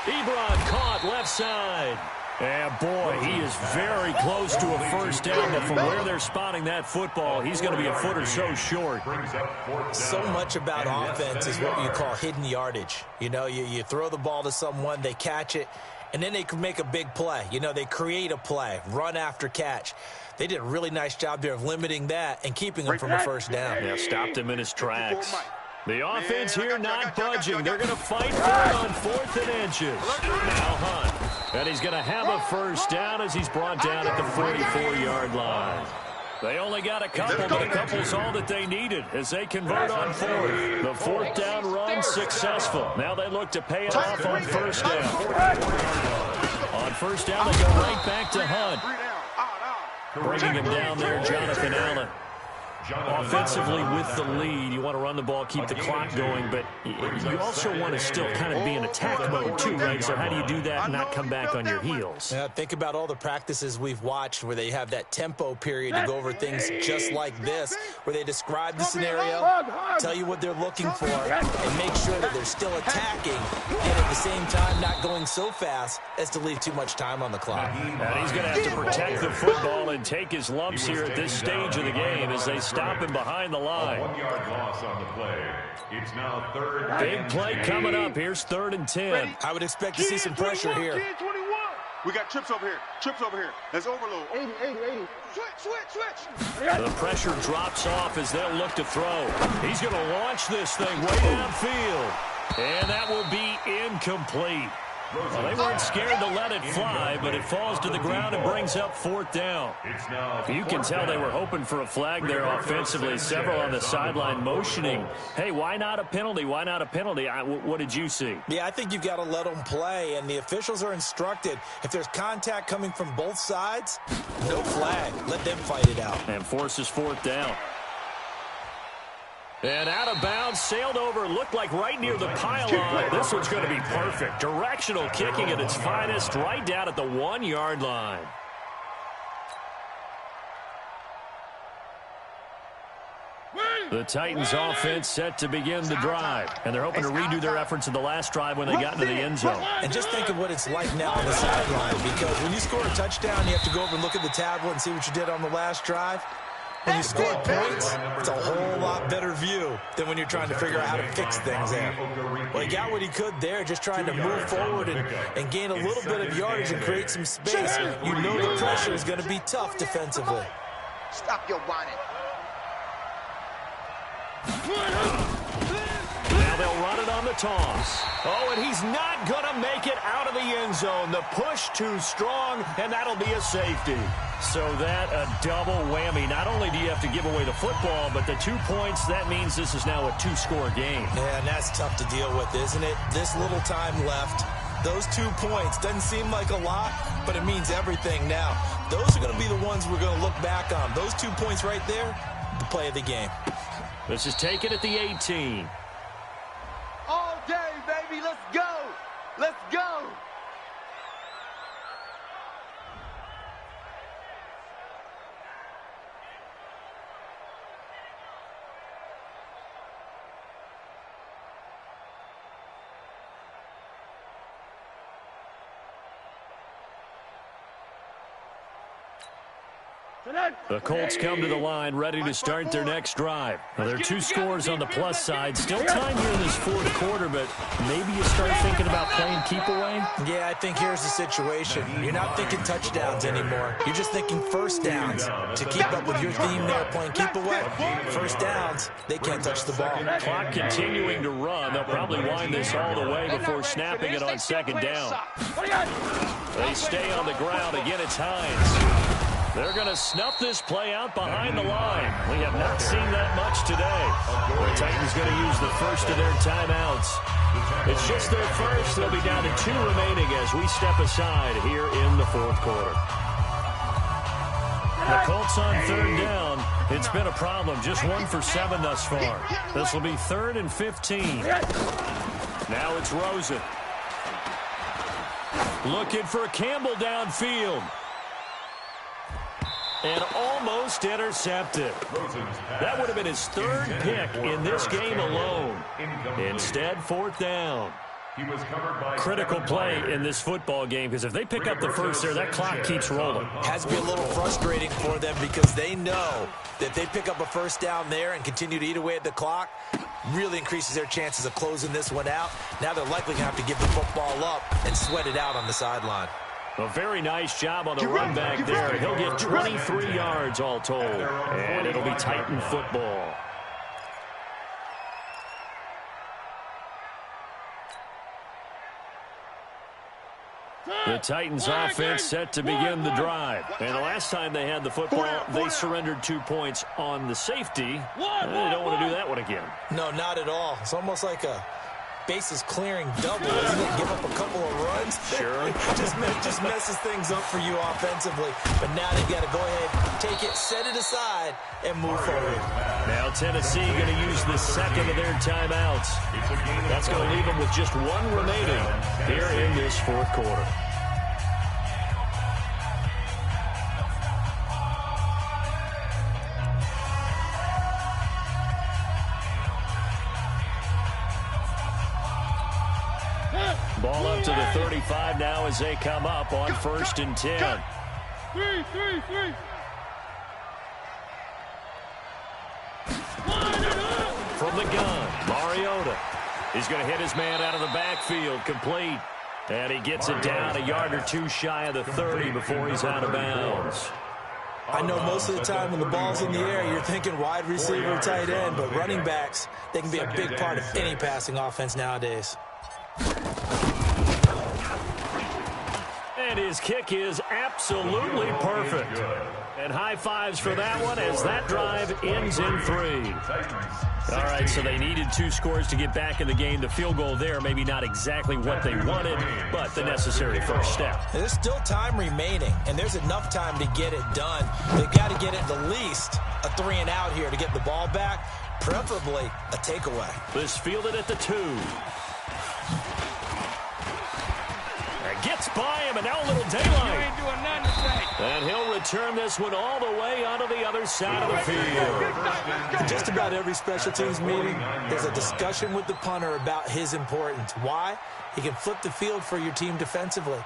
Ebron caught left side. And boy, he is very close to a 1st down, but from where they're spotting that football, he's going to be a foot or so short. So much about offense is what you call hidden yardage. You know, you throw the ball to someone, they catch it, and then they can make a big play. You know, they create a play, run after catch. They did a really nice job there of limiting that and keeping him from a 1st down. Yeah, stopped him in his tracks. The offense here not budging. They're going to fight for it on 4th and inches. Now Hunt. And he's going to have a 1st down as he's brought down at the 44-yard line. They only got a couple, but a couple's all that they needed as they convert on 4th. The 4th down run successful. Now they look to pay it off on 1st down. On 1st down, they go right back to Hunt. Bringing him down there, Jonathan Allen. Offensively with the lead, you want to run the ball, keep the clock going, but you also want to still kind of be in attack mode too, right? So how do you do that and not come back on your heels? Yeah, think about all the practices we've watched where they have that tempo period to go over things just like this, where they describe the scenario, tell you what they're looking for, and make sure that they're still attacking, and at the same time not going so fast as to leave too much time on the clock. And he's going to have to protect the football and take his lumps here at this stage of the game as they stop him behind the line. 1-yard loss on the play. It's now 3rd. Big play coming up. Here's 3rd and 10. I would expect to see some pressure here. We got trips over here. Trips over here. Let's overload. 80. Switch. The pressure drops off as they'll look to throw. He's going to launch this thing way downfield. And that will be incomplete. Well, they weren't scared to let it fly, but it falls to the ground and brings up 4th down. You can tell they were hoping for a flag there offensively. Several on the sideline motioning, hey, why not a penalty? Why not a penalty? What did you see? Yeah, I think you've got to let them play, and the officials are instructed, if there's contact coming from both sides, no flag. Let them fight it out. And forces 4th down. And out of bounds, sailed over, looked like right near the pylon. This one's going to be perfect. Directional kicking at its finest, right down at the 1-yard line. The Titans offense set to begin the drive, and they're hoping to redo their efforts in the last drive when they got into the end zone. And just think of what it's like now on the sideline, because when you score a touchdown, you have to go over and look at the tablet and see what you did on the last drive. When you score points, it's a whole lot better view than when you're trying to figure out how to fix things there. Well, he got what he could there, just trying to move forward and gain a little bit of yardage and create some space. You know the pressure is going to be tough defensively. Stop your whining. Now they'll run it on the toss. Oh, and he's not going to make it out of the end zone. The push too strong, and that'll be a safety. So that a double whammy. Not only do you have to give away the football, but the 2 points, that means this is now a 2-score game. Yeah, and that's tough to deal with, isn't it? This little time left. Those 2 points doesn't seem like a lot, but it means everything now. Those are going to be the ones we're going to look back on. Those 2 points right there, the play of the game. This is taken at the 18. All day, baby. Let's go. Let's go. The Colts come to the line ready to start their next drive. Now, there are 2 scores on the plus side. Still time here in this 4th quarter, but maybe you start thinking about playing keep away? Yeah, I think here's the situation. You're not thinking touchdowns anymore. You're just thinking first downs. To keep up with your theme there, playing keep away, first downs, they can't touch the ball. Clock continuing to run. They'll probably wind this all the way before snapping it on 2nd down. They stay on the ground. Again, it's Hines. They're going to snuff this play out behind the line. We have not seen that much today. The Titans going to use the first of their timeouts. It's just their first. They'll be down to 2 remaining as we step aside here in the 4th quarter. The Colts on 3rd down. It's been a problem. Just 1 for 7 thus far. This will be 3rd and 15. Now it's Rosen. Looking for Campbell downfield. And almost intercepted. That would have been his 3rd pick in this game alone. Instead, 4th down. Critical play in this football game, because if they pick up the first there, that clock keeps rolling. Has to be a little frustrating for them because they know that if they pick up a first down there and continue to eat away at the clock, really increases their chances of closing this one out. Now they're likely going to have to give the football up and sweat it out on the sideline. A very nice job on the run back there. He'll get 23 yards all told, and it'll be Titan football. The Titans offense set to begin the drive. And the last time they had the football, they surrendered 2 points on the safety. They don't want to do that one again. No, not at all. It's almost like a bases clearing double, isn't it? Give up a couple of runs. Sure. just messes things up for you offensively. But now they've got to go ahead, take it, set it aside, and move forward. Now Tennessee going to use the second of their timeouts. That's going to leave them with just 1 remaining here in this 4th quarter. Ball up to the 35 now as they come up on 1st and 10. 3. From the gun, Mariota. He's going to hit his man out of the backfield, complete. And he gets it down a yard or 2 shy of the 30 before he's out of bounds. I know most of the time when the ball's in the air, you're thinking wide receiver, tight end, but running backs, they can be a big part of any passing offense nowadays. And his kick is absolutely perfect. And high fives for that one as that drive ends in 3. All right, so they needed 2 scores to get back in the game. The field goal there, maybe not exactly what they wanted, but the necessary first step. There's still time remaining, and there's enough time to get it done. They've got to get it at least a 3-and-out here to get the ball back, preferably a takeaway. This fielded at the 2. Gets by him, and now a little daylight. And he'll return this one all the way onto the other side of the field. Just about every special teams meeting, there's a discussion with the punter about his importance. Why? He can flip the field for your team defensively,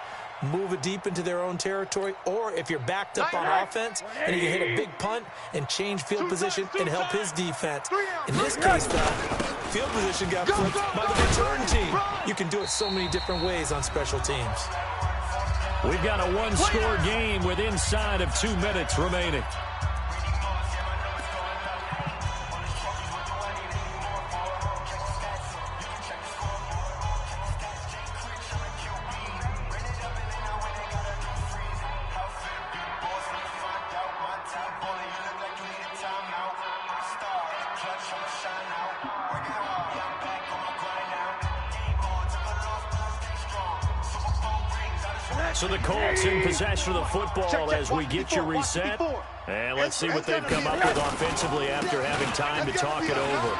move it deep into their own territory, or if you're backed up on offense and you can hit a big punt and change field position and help his defense. In this case, though, field position got flipped by the return team. You can do it so many different ways on special teams. We've got a 1-score game with inside of 2 minutes remaining. So the Colts in possession of the football as we get you reset. And let's see what they've come up with offensively after having time to talk it over.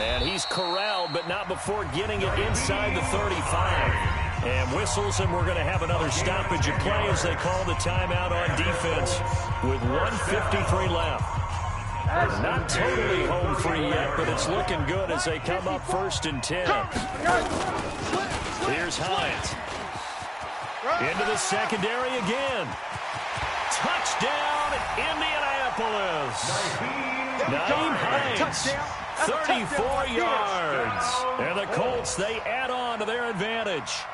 And he's corralled, but not before getting it inside the 35. And whistles, and we're going to have another stoppage of play as they call the timeout on defense with 1:53 left. Not totally home free yet, but it's looking good as they come up 1st and 10. Here's Hyatt. Into the secondary again. Touchdown, Indianapolis. Naeem Hines, 34 yards. And the Colts, they add on to their advantage.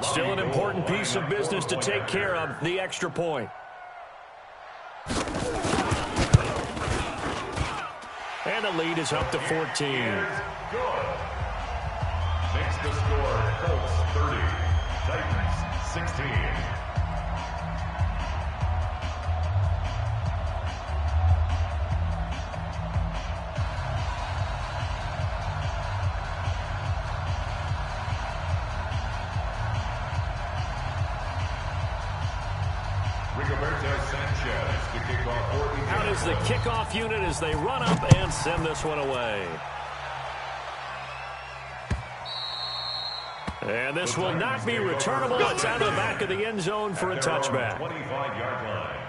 Still an important piece of business to take care of, the extra point. And the lead is up to 14. Makes the score Colts 30, Titans 16. Out is the kickoff unit as they run up and send this one away. And this will not be returnable. It's out of the back of the end zone for a touchback. 25-yard line.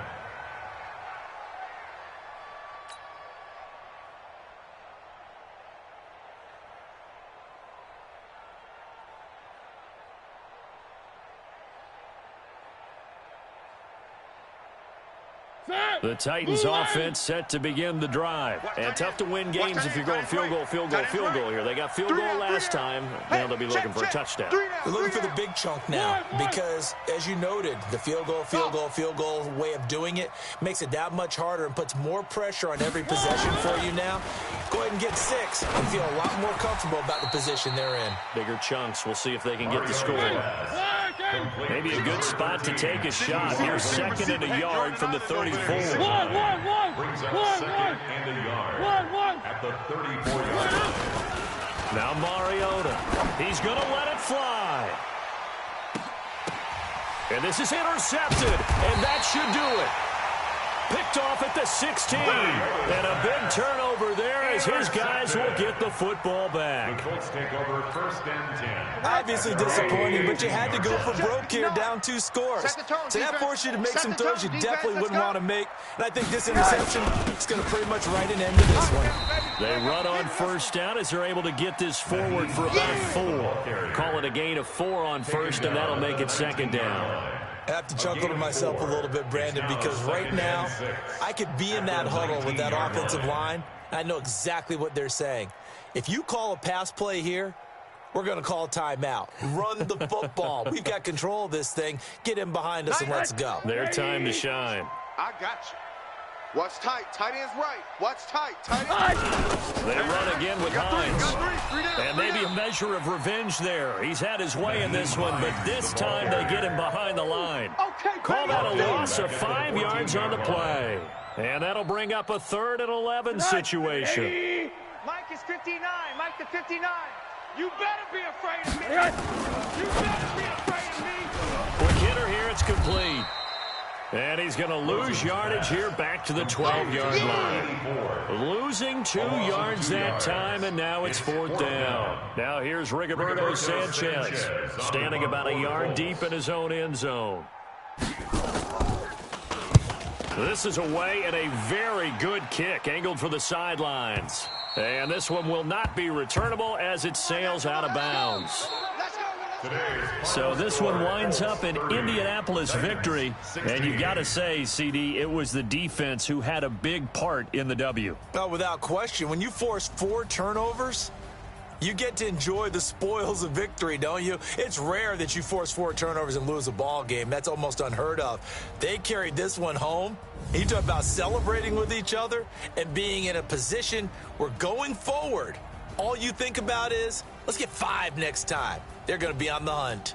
The Titans offense set to begin the drive. And tough to win games if you're going field goal here. They got field goal last time. Now they'll be looking for a touchdown. They're looking for the big chunk now because, as you noted, the field goal way of doing it makes it that much harder and puts more pressure on every possession for you now. Go ahead and get 6 and feel a lot more comfortable about the position they're in. Bigger chunks. We'll see if they can get the score. Maybe a good spot to take a shot. Here's 2nd and a yard from the 34. Brings up 2nd and a yard at the 34-yard line. Now Mariota. He's going to let it fly. And this is intercepted, and that should do it. Picked off at the 16. And a big turnover there as his guys will get the football back. The Colts take over 1st and 10. Obviously disappointing, but you had to go for broke here, down 2 scores. So that forced you to make some throws you definitely wouldn't want to make. And I think this interception is going to pretty much write an end to this one. They run on 1st down as they're able to get this forward for about 4. Call it a gain of 4 on 1st, and that'll make it 2nd down. I have to chuckle to myself a little bit, Brandon, because right now I could be in that huddle with that offensive line. I know exactly what they're saying. If you call a pass play here, we're going to call a timeout. Run the football. We've got control of this thing. Get in behind us and let's go. Their time to shine. I got you. Watch tight. Tight end's right. Watch tight. Tight end. They run again with Hines. And maybe a measure of revenge there. He's had his way in this one, but this time they get him behind the line. Call that a loss of 5 yards on the play. And that'll bring up a 3rd and 11 situation. Mike is 59. Mike the 59. You better be afraid of me. You better be afraid of me. Quick hitter here. It's complete. And he's going to lose yardage here back to the 12-yard line. Losing 2 yards that time, and now it's 4th down. Now here's Rigoberto Sanchez, standing about a yard deep in his own end zone. This is away and a very good kick, angled for the sidelines. And this one will not be returnable as it sails out of bounds. So this one winds up an Indianapolis victory. And you've got to say, CD, it was the defense who had a big part in the W. Oh, without question. When you force 4 turnovers, you get to enjoy the spoils of victory, don't you? It's rare that you force 4 turnovers and lose a ball game. That's almost unheard of. They carried this one home. You talk about celebrating with each other and being in a position where going forward, all you think about is, let's get 5 next time. They're going to be on the hunt.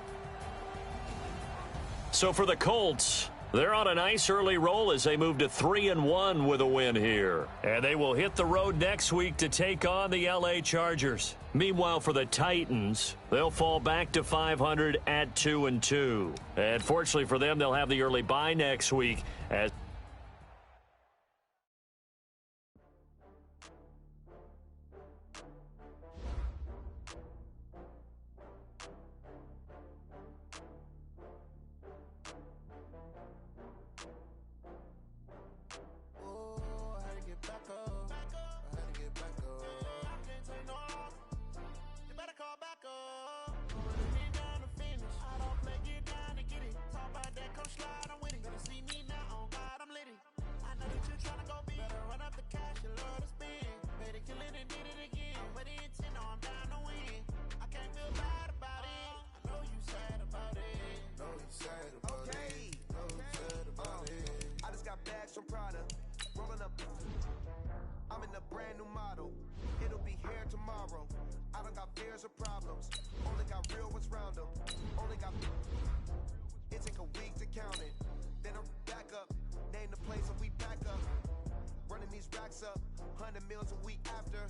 So for the Colts, they're on a nice early roll as they move to 3-1 with a win here. And they will hit the road next week to take on the LA Chargers. Meanwhile, for the Titans, they'll fall back to 500 at 2-2. And fortunately for them, they'll have the early bye next week as brand new model. It'll be here tomorrow. I don't got fears or problems. Only got real ones round them. Only got. It take a week to count it. Then I'm back up. Name the place and we back up. Running these racks up. 100 meals a week after.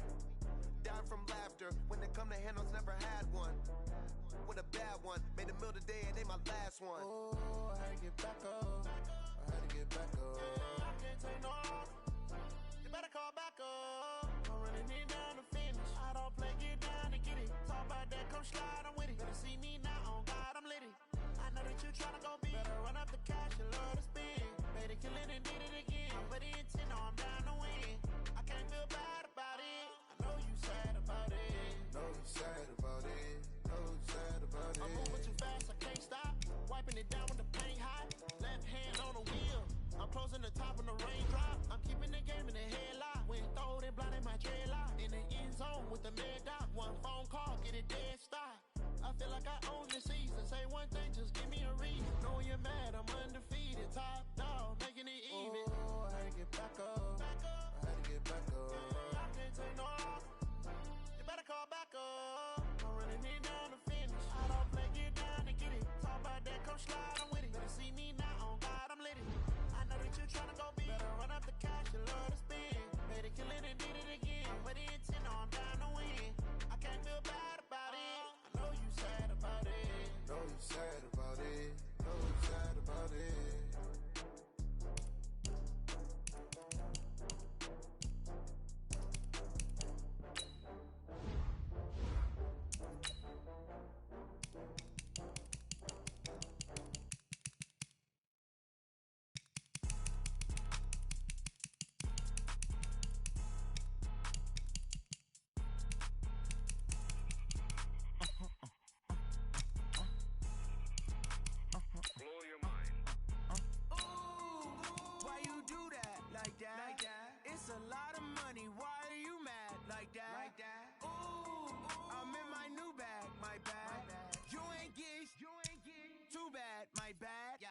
Dying from laughter. When they come to handles, never had one. With a bad one. Made a meal today and they my last one. Oh, I had to get back up. I had to get back up. I can't take no. You better call back up. I'm running it down to finish. I don't play, get down to get it. Talk about that, come slide, I'm with it. Better see me now, on God, I'm litty. I know that you tryna go big. Better run up the cash, you love to spin. Better kill it and did it again. But the intent, no, I'm down to win. I can't feel bad about it. I know you sad about it. Know you sad about it. Know you sad about it. I'm moving too fast, I can't stop. Wiping it down with the paint hot. Left hand on the wheel. I'm closing the top when the raindrop. I'm keeping the game in the headlock. When throwed and blinded my dreadlock. In the end zone with the mad dot. One phone call, get it dead stop. I feel like I own the season. Say one thing, just give me a reason. Knowing you're mad, I'm undefeated. Top dog, making it even. Oh, I had to get back up. I had to get back up. I can't take no. You better call back up. I'm running it down to finish. I don't play, get down to get it. Talk about that, come slide, I'm with it. Better see me now, on God, I'm litty. I know that you tryna go big. Better run up the cash, you love to spin. Better kill it and did it again. But the intent, no, I'm down to win. I can't feel bad about it. I know you sad about it. Know you sad about it. Know you sad about it. It's a lot of money, why are you mad like that? Ooh, I'm in my new bag, my bad. You ain't geeks, too bad, my bad.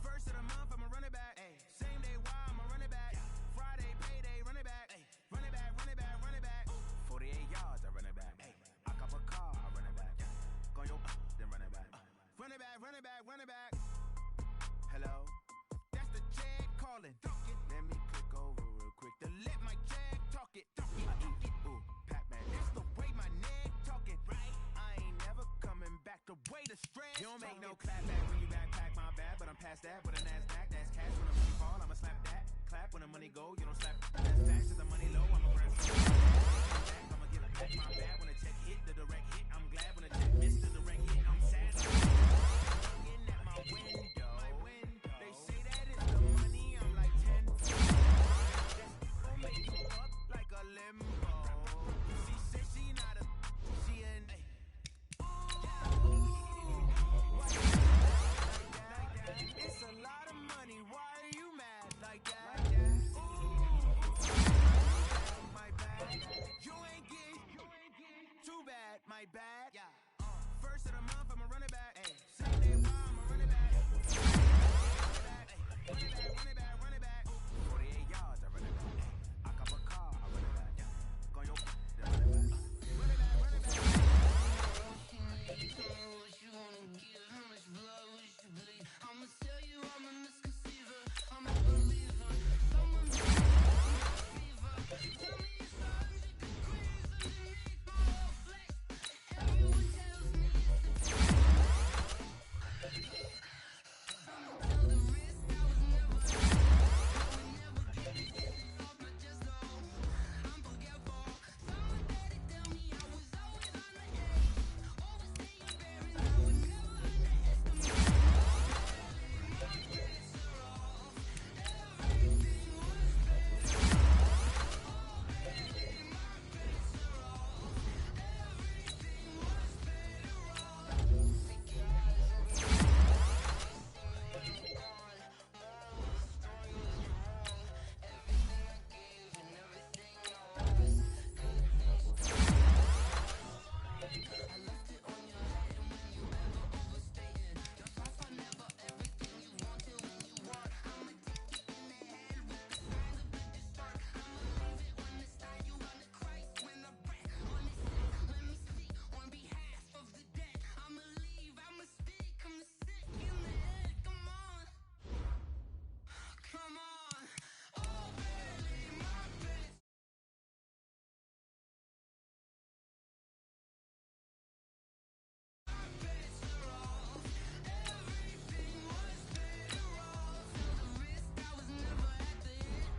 First of the month, I'ma run it back. Same ballin'. Let me click over real quick to let my jag talk it. Ooh, Pac-Man, it's the way my neck talking. Right, I ain't never coming back. The way the stretch. You don't make no clap back when you backpack my bad, but I'm past that with a NASDAQ. That's cash when the money fall. I'ma slap that. Clap when the money go. You don't slap. That's facts to the money low. I'ma grab some. I'ma give it back my bad when the check hit the direct hit. I'm glad when the check missed the direct hit. I'm sad. Looking at my window. They say that it's the money. I'm like 10. That's gonna make you up like a limbo. She said she not a. She an. It's a lot of money. Why are you mad like that? My bad. You ain't get too bad. My bad. Yeah. First of the month, I'ma run it back. Same day, I'ma run it back. Run it back. 48 yards, I run it back. I cop a car, I run it back. Go your run it back. Run it back. I'ma tell you I'm a misconceiver, I'm a believer. Someone fever. Tell me it's 100 degrees underneath my whole flesh. Everyone tells me it's a I'ma tell the risk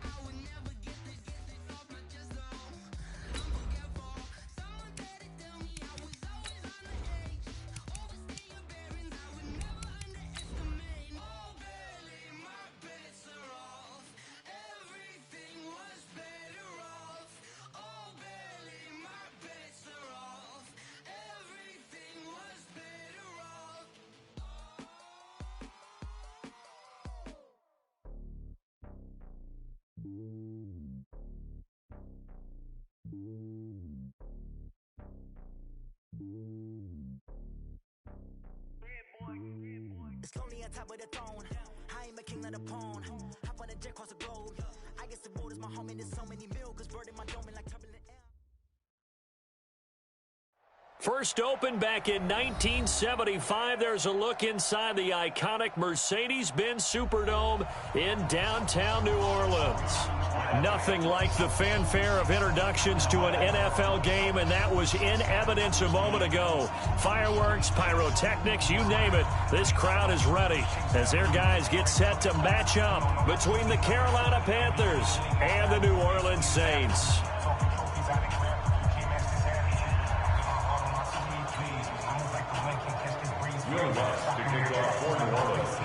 I was never get this off my chest, though. I'm forgetful. Someone better tell me I was always on the edge. Overstay your bearings, I would never underestimate. It's lonely on top of the throne. I am a king of the pawn. Hop on a jet across the globe. I guess the road is my home and there's so many milk. Bird in my dome and like turbulent air. First opened back in 1975, there's a look inside the iconic Mercedes-Benz Superdome in downtown New Orleans. Nothing like the fanfare of introductions to an NFL game, and that was in evidence a moment ago. Fireworks, pyrotechnics, you name it, this crowd is ready as their guys get set to match up between the Carolina Panthers and the New Orleans Saints. You're about to kick off for New Orleans.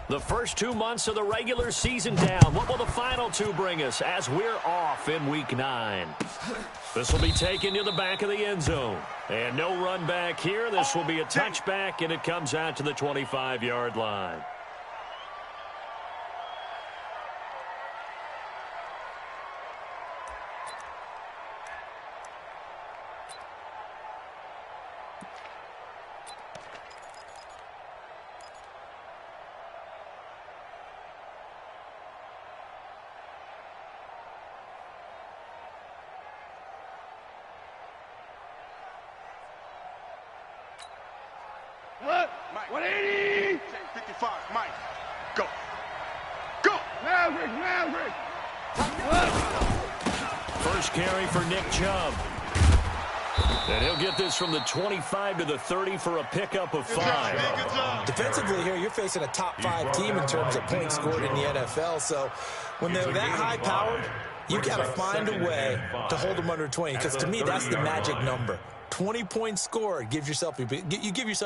The first 2 months of the regular season down. What will the final 2 bring us as we're off in Week 9? This will be taken to the back of the end zone. And no run back here. This will be a touchback, and it comes out to the 25-yard line. Mike. 180. 55. Mike. Go. Go. Maverick. First carry for Nick Chubb. And he'll get this from the 25 to the 30 for a pickup of 5. Defensively here, you're facing a top 5 team in terms of points scored in the NFL. So when they're that high-powered, you got to find a way to hold them under 20. Because to me, that's the magic number. 20 points scored, you give yourself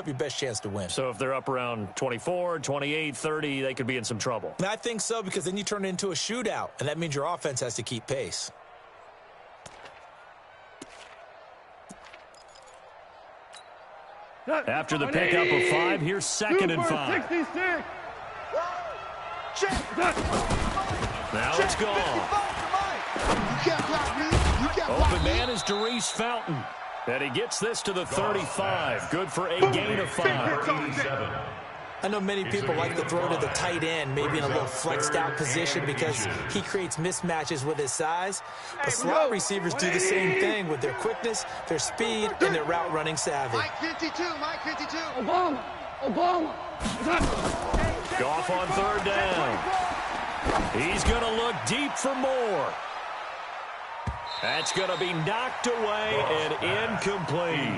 your best chance to win. So if they're up around 24, 28, 30, they could be in some trouble. And I think so, because then you turn it into a shootout, and that means your offense has to keep pace. After the pickup of 5, here's 2nd and 5. 66. Now it's gone. Open man is Darius Fountain. And he gets this to the 35. Good for a gain of 5. I know many people like to throw to the tight end, maybe in a little flexed out position because he creates mismatches with his size. But slot receivers do the same thing with their quickness, their speed, and their route running savvy. Mike 52. Obama. Goff on 3rd down. He's going to look deep for more. That's going to be knocked away and incomplete.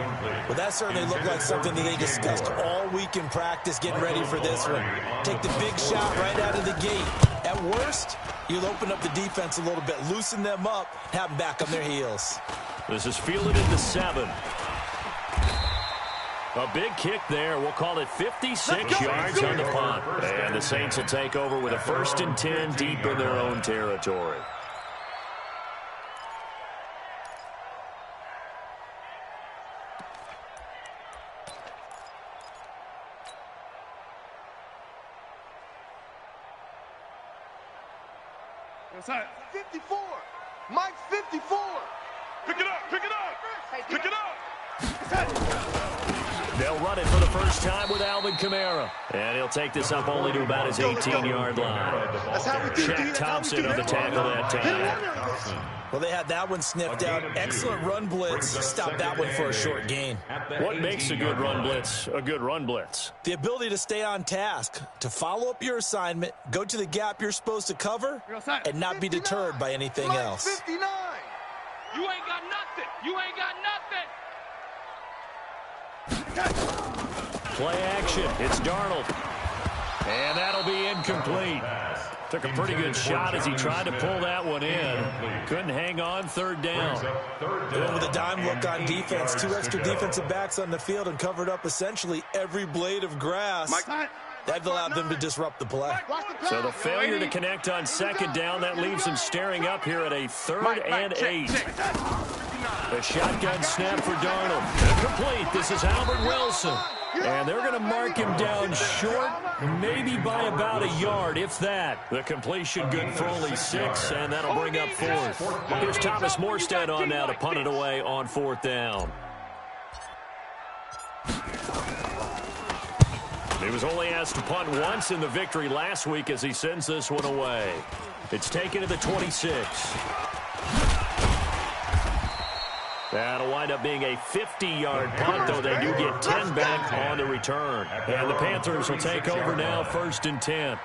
Well, that certainly looked like something that they discussed all week in practice getting ready for this one. Take the big shot right out of the gate. At worst, you'll open up the defense a little bit, loosen them up, have them back on their heels. This is fielded into 7. A big kick there. We'll call it 56 yards on the punt. And the Saints will take over with a 1st and 10 deep in their own territory. What's that? 54. Mike 54. Pick it up. They'll run it for the first time with Alvin Kamara. And he'll take this up only to about his 18-yard line. Shaq Thompson on the tackle that time. Well, they had that one sniffed out. Excellent run blitz. Stopped that one for a short gain. What makes a good run blitz a good run blitz? The ability to stay on task, to follow up your assignment, go to the gap you're supposed to cover, and not be deterred by anything else. 59. You ain't got nothing. Play action. It's Darnold. And that'll be incomplete. Took a pretty good shot as he tried to pull that one in. Couldn't hang on 3rd down. Going with a dime look on defense. 2 extra defensive backs on the field and covered up essentially every blade of grass. That allowed them to disrupt the play. So the failure to connect on 2nd down, that leaves him staring up here at a 3rd and 8. The shotgun snap for Darnold. Incomplete. This is Albert Wilson. And they're going to mark him down short, maybe by about a yard, if that. The completion good for only 6, and that'll bring up 4th. Here's Thomas Morstead on now to punt it away on 4th down. He was only asked to punt once in the victory last week as he sends this one away. It's taken to the 26. That'll wind up being a 50-yard punt, though they do get 10 back on the return. And the Panthers will take over now, 1st and 10.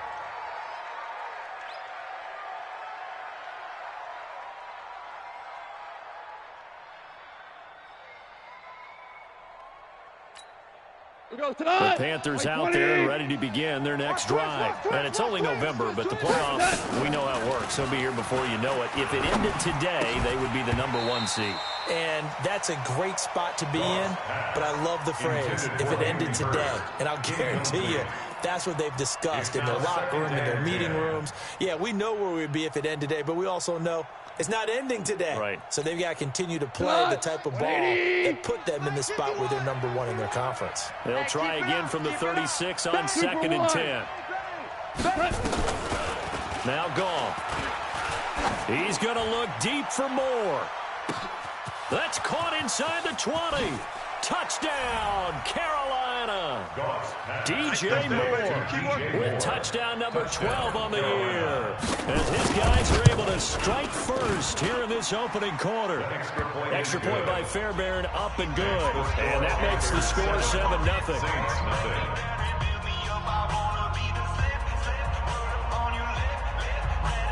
The Panthers out there and ready to begin their next drive. And it's only November, but the playoffs, we know how it works. They'll be here before you know it. If it ended today, they would be the #1 seed. And that's a great spot to be in, but I love the phrase, if it ended today. And I'll guarantee you, that's what they've discussed in their locker room, in their meeting rooms. Yeah, we know where we'd be if it ended today, but we also know it's not ending today. Right. So they've got to continue to play the type of ball that put them in the spot where they're number one in their conference. They'll try again from the 36 on 2nd and 10. Now Gall. He's going to look deep for more. That's caught inside the 20. Touchdown, Carolina. DJ Moore with touchdown number 12 on the year. As his guys are able to strike first here in this opening quarter. Extra point by Fairbairn, up and good. And that makes the score 7-0.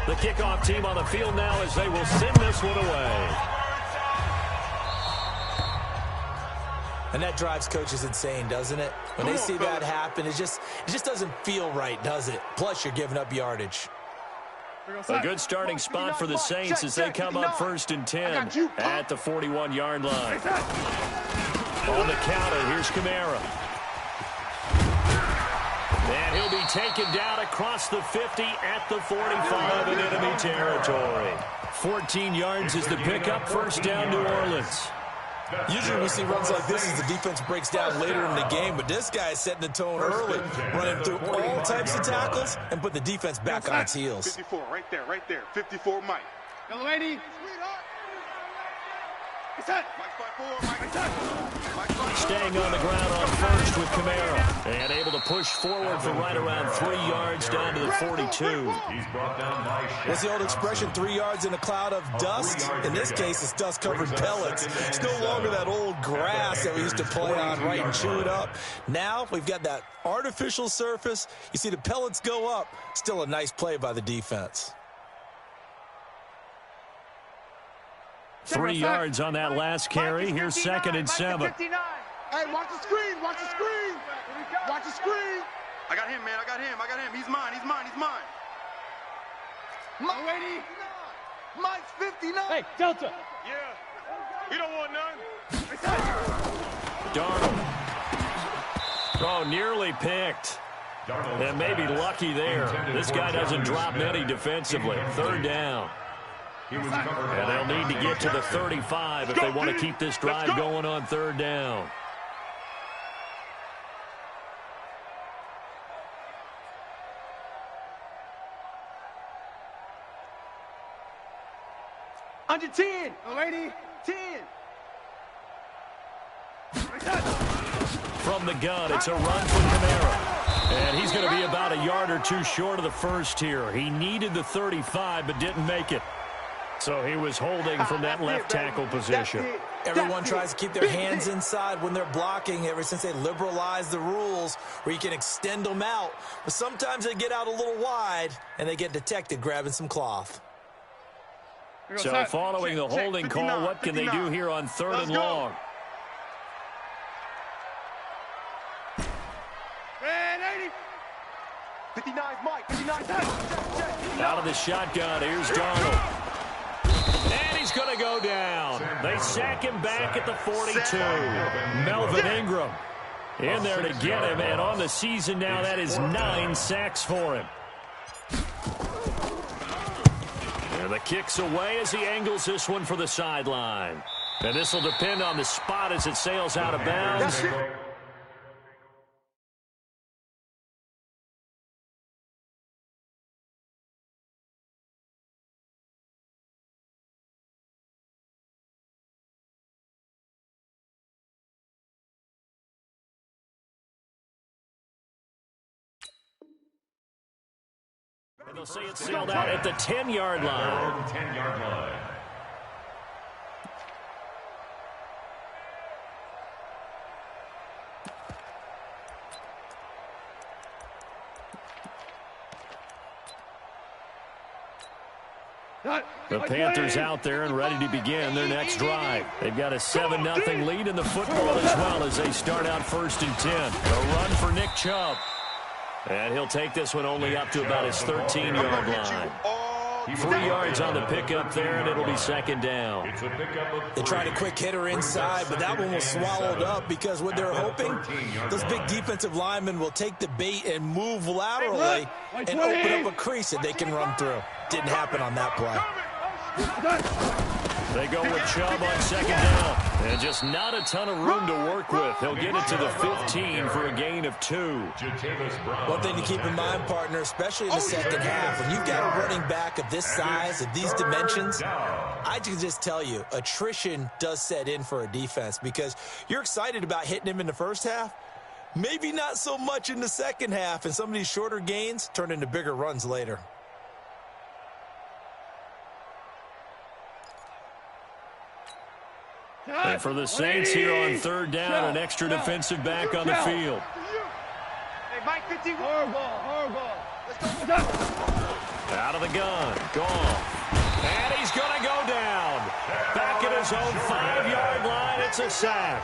The kickoff team on the field now as they will send this one away. And that drives coaches insane, doesn't it? When they see that happen, it just doesn't feel right, does it? Plus, you're giving up yardage. A good starting spot for the Saints as they come up 1st and 10 at the 41-yard line. On the counter, here's Kamara. And he'll be taken down across the 50 at the 45 in enemy territory. 14 yards is the pickup, 1st down, New Orleans. Usually we see runs like this as the defense breaks down later in the game, but this guy is setting the tone early, running through all types of tackles and put the defense back on its heels. 54, right there. 54, Mike. Young lady. Staying on the ground on 1st with Kamara. And able to push forward for right around 3 yards down to the 42. What's the old expression, 3 yards in a cloud of dust? In this case, it's dust-covered pellets. It's no longer that old grass that we used to play on, right, and chew it up. Now we've got that artificial surface. You see the pellets go up. Still a nice play by the defense. 3 yards on that last carry. Here's 2nd and 7. Hey, watch the screen. Watch the screen. I got him, man. I got him. He's mine. Lady. Mike's 59. Hey, Delta. Yeah. You don't want none. Darnold. Oh, nearly picked. And maybe lucky there. This guy doesn't drop many defensively. 3rd down. And they'll need to get to the 35 if they want to keep this drive going on 3rd down. Under 10. Lady, 10. From the gun, it's a run from Kamara. And he's going to be about a yard or two short of the first here. He needed the 35 but didn't make it. So he was holding from that left tackle position. Everyone tries to keep their hands inside when they're blocking ever since they liberalized the rules where you can extend them out. But sometimes they get out a little wide and they get detected grabbing some cloth. So following the holding call, what can they do here on 3rd and long? Man, 80. 59 Mike. 59 Out of the shotgun, here's Darnold. And he's going to go down. They sack him back at the 42. Melvin Ingram in there to get him. And on the season now, that is 9 sacks for him. And the kick's away as he angles this one for the sideline. And this will depend on the spot as it sails out of bounds. And they'll say it's sailed out at the 10-yard line. 10-yard line. The Panthers out there and ready to begin their next drive. They've got a 7-0 lead in the football as well as they start out 1st and 10. A run for Nick Chubb. And he'll take this one only up to about his 13-yard line. 3 yards on the pickup there, and it'll be second down. It's a pickup of 3. They tried a quick hitter inside, but that one was swallowed up because what they're hoping, those big defensive linemen will take the bait and move laterally and open up a crease that they can run through. Didn't happen on that play. They go with Chubb on second down. And just not a ton of room to work with. He'll get it to the 15 for a gain of 2. One thing to keep in mind, partner, especially in the second half, when you've got a running back of this size, of these dimensions, I can just tell you, attrition does set in for a defense because you're excited about hitting him in the first half. Maybe not so much in the second half, and some of these shorter gains turn into bigger runs later. And for the Saints here on third down, an extra defensive back on the field. Hey, Mike 51. Horrible. Out of the gun. Gone. And he's going to go down. Back at his own 5-yard line. It's a sack.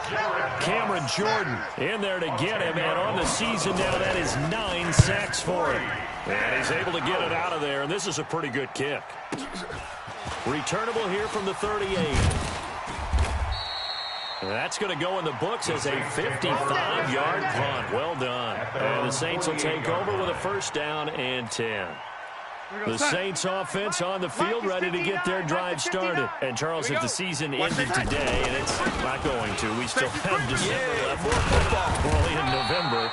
Cameron Jordan in there to get him. And on the season now, that is 9 sacks for him. And he's able to get it out of there. And this is a pretty good kick. Returnable here from the 38. That's going to go in the books as a 55-yard punt. Well done. And the Saints will take over with a first down and 10. The Saints offense on the field ready to get their drive started. And Charles, if the season ended today, and it's not going to, we still have December left. We're only in November.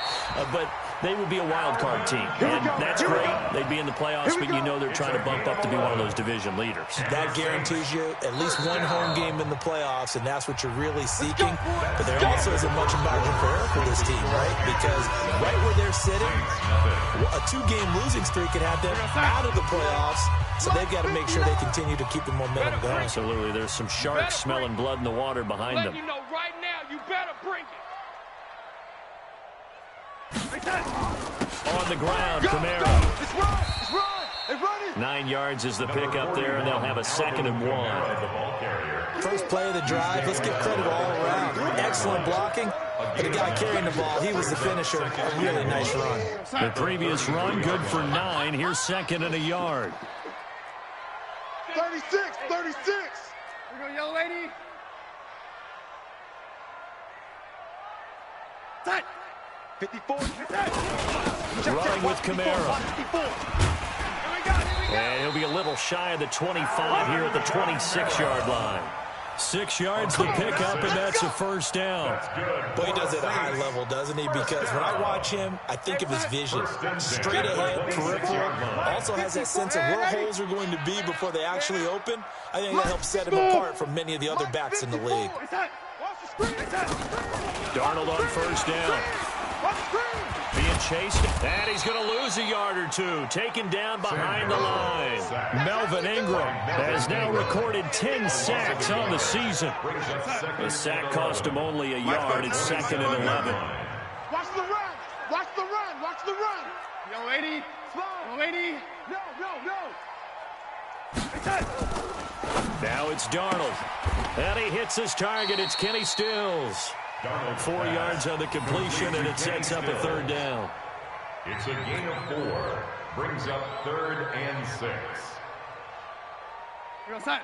But they would be a wild card team. And that's great. They'd be in the playoffs, but you know they're trying to bump up to be one of those division leaders. That guarantees you at least one home game in the playoffs, and that's what you're really seeking. But there also isn't much margin for error for this team, right? Because right where they're sitting, a 2-game losing streak could have them out of the playoffs. So they've got to make sure they continue to keep the momentum going. Absolutely. There's some sharks smelling blood in the water behind them. You know right now, you better bring it. On the ground, Kamara. It's run. They run it. 9 yards is the pickup there, and they'll have a 2nd and 1. First play of the drive, let's give credit all around. Excellent blocking, but the guy carrying the ball, he was the finisher. A really nice run. The previous run, good for 9. Here's 2nd and a yard. 36. Here we go, young lady. Set. 54. Running with Kamara. And he'll be a little shy of the 25 here at the 26-yard line. 6 yards to pick up, and that's a first down. Boy, he does it at a high level, doesn't he? Because when I watch him, I think of his vision. Straight ahead, peripheral. Also has that sense of where holes are going to be before they actually open. I think that helps set him apart from many of the other backs in the league. Darnold on first down. Being chased, and he's going to lose a yard or two. Taken down behind the line. Melvin Ingram has now recorded 10 sacks on the season. The sack cost him only a yard. It's 2nd and 11. Watch the run. Young lady. No. Now it's Darnold. And he hits his target. It's Kenny Stills. 4 yards on the completion, and it sets up a 3rd down. It's a gain of 4. Brings up 3rd and 6.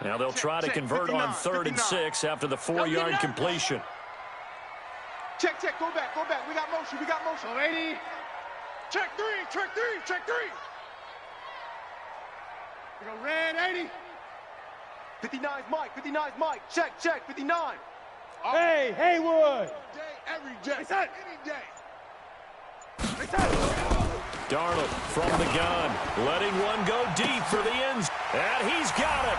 Now they'll try to convert on 3rd and 6 after the 4-yard completion. Check. Go back. We got motion. Lady. Check 3. We go red 80. 59's Mike. Check. 59. Hey, Haywood. Every day. Any day. Darnold from the gun, letting one go deep for the ends. And he's got it.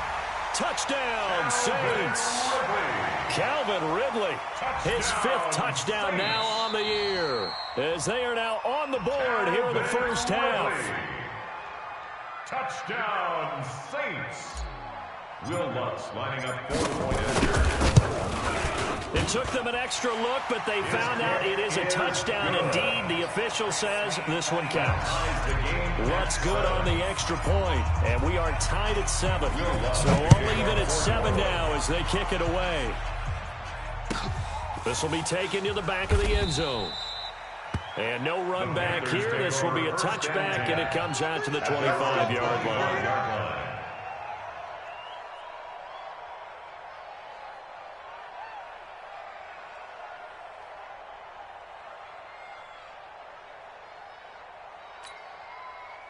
Touchdown, Saints. Calvin Ridley, his 5th touchdown now on the year, as they are now on the board here in the first half. Touchdown, Saints. Will Lutz lining up 4-point. It took them an extra look, but they found out it is a touchdown indeed. The official says this one counts. Lutz good on the extra point, and we are tied at 7. So only even at 7 now as they kick it away. This will be taken to the back of the end zone. And no run back here. This will be a touchback, and it comes out to the 25-yard line.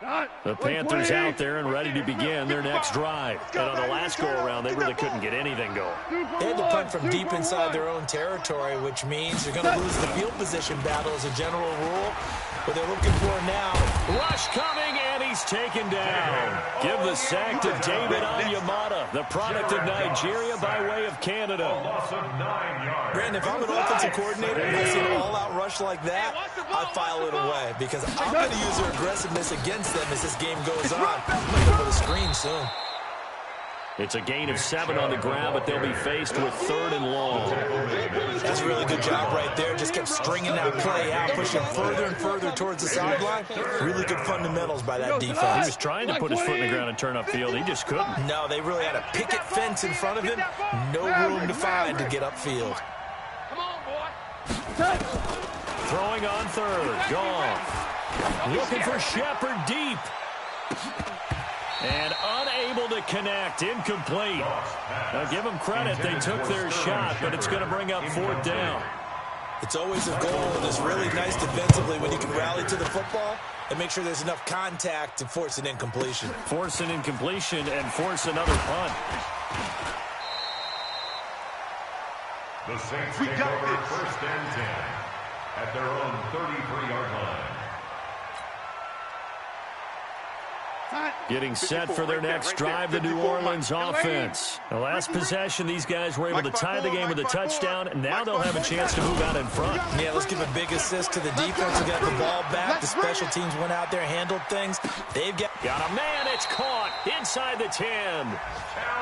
The Panthers out there and ready to begin their next drive. And on the last go-around, they really couldn't get anything going. They had to punt from deep inside their own territory, which means you're going to lose the field position battle as a general rule. What they're looking for now. Rush coming, and he's taken down. Give the sack to David Onyemata, the product of Nigeria by way of Canada. Loss of 9 yards. Brandon, if I'm an offensive coordinator and I see an all-out rush like that, I'd file it away because I'm going to use their aggressiveness against them as this game goes on. I'm going to put a screen soon. It's a gain of 7 on the ground, but they'll be faced with 3rd and long. That's a really good job right there. Just kept stringing that play out, pushing further and further towards the sideline. Really good fundamentals by that defense. He was trying to put his foot in the ground and turn upfield. He just couldn't. No, they really had a picket fence in front of him. No room to find to get upfield. Come on, boy. Throwing on 3rd. Goff. Looking for Shepard deep. And unable to connect. Incomplete. Now give them credit. They took their shot, but it's going to bring up 4th down. It's always a goal, and it's really nice defensively when you can rally to the football and make sure there's enough contact to force an incompletion. Force an incompletion and force another punt. The Saints take over 1st and 10 at their own 33-yard line. Getting set for their next drive, the New Orleans offense. The last possession, these guys were able to tie the game with a touchdown, and now they'll have a chance to move out in front. Yeah, let's give a big assist to the defense who got the ball back. The special teams went out there, handled things. They've got a man, it's caught inside the 10.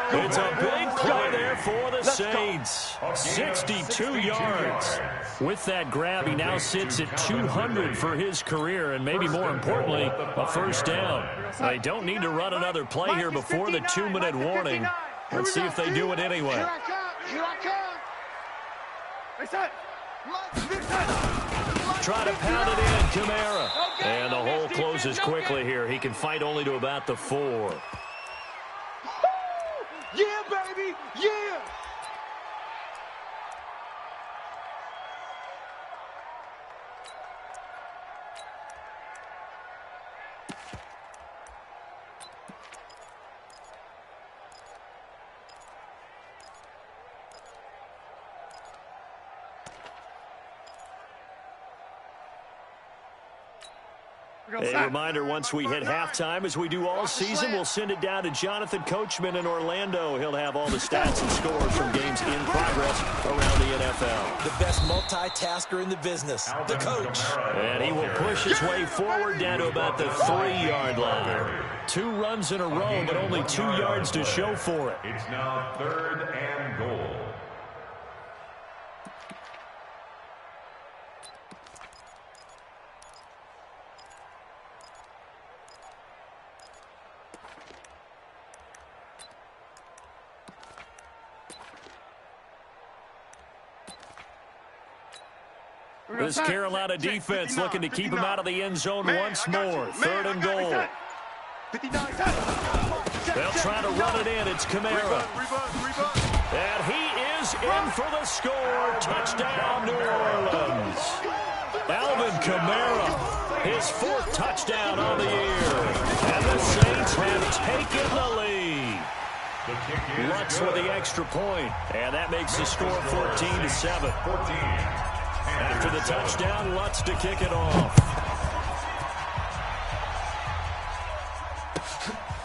It's a big play there for the Saints. 62 yards. With that grab, he now sits at 200 for his career, and maybe more importantly, a 1st down. They don't need to run another play here before the 2-minute warning. Let's see if they do it anyway. Here I come. Try to pound it in, Kamara. And the hole closes quickly here. He can fight only to about the 4. Yeah, baby, yeah. A reminder, once we hit halftime, as we do all season, we'll send it down to Jonathan Coachman in Orlando. He'll have all the stats and scores from games in progress around the NFL. the best multitasker in the business, the coach. And he will push his way forward down to about the 3-yard line. 2 runs in a row, but only 2 yards to show for it. It's now 3rd and goal. This Carolina defense looking to keep him out of the end zone once more. 3rd and goal. They'll try to run it in. It's Kamara. And he is in for the score. Touchdown, New Orleans. Alvin Kamara, his 4th touchdown on the year. And the Saints have taken the lead. Lutz with the extra point. And that makes the score 14-7. After the touchdown, Lutz to kick it off.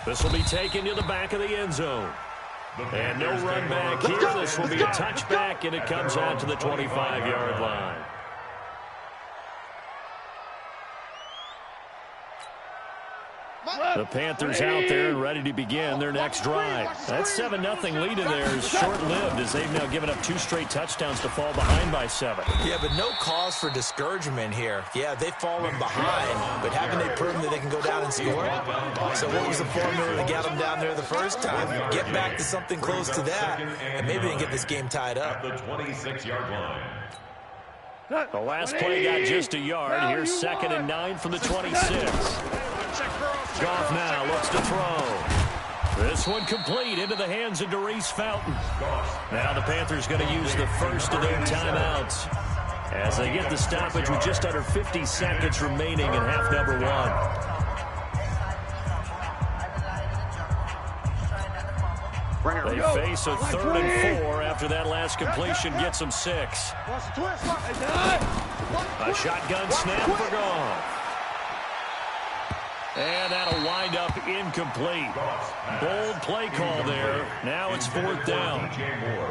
This will be taken to the back of the end zone. And no run back here. This will be a touchback, and it comes out to the 25-yard line. The Panthers out there and ready to begin their next drive. That 7-0 lead in there is short-lived as they've now given up 2 straight touchdowns to fall behind by 7. Yeah, but no cause for discouragement here. Yeah, they've fallen behind, but haven't they proven that they can go down and score? So what was the formula to get them down there the first time? Get back to something close to that, and maybe they can get this game tied up. The 26-yard line. The last play got just a yard. Here's 2nd and 9 from the 26. Goff now looks to throw. This one complete into the hands of Darius Fountain. Now the Panthers going to use the first of their timeouts as they get the stoppage with just under 50 seconds remaining in half number 1. They face a 3rd and 4 after that last completion gets them 6. A shotgun snap for Goff. And that'll wind up incomplete. Bold play call there. Now it's 4th down.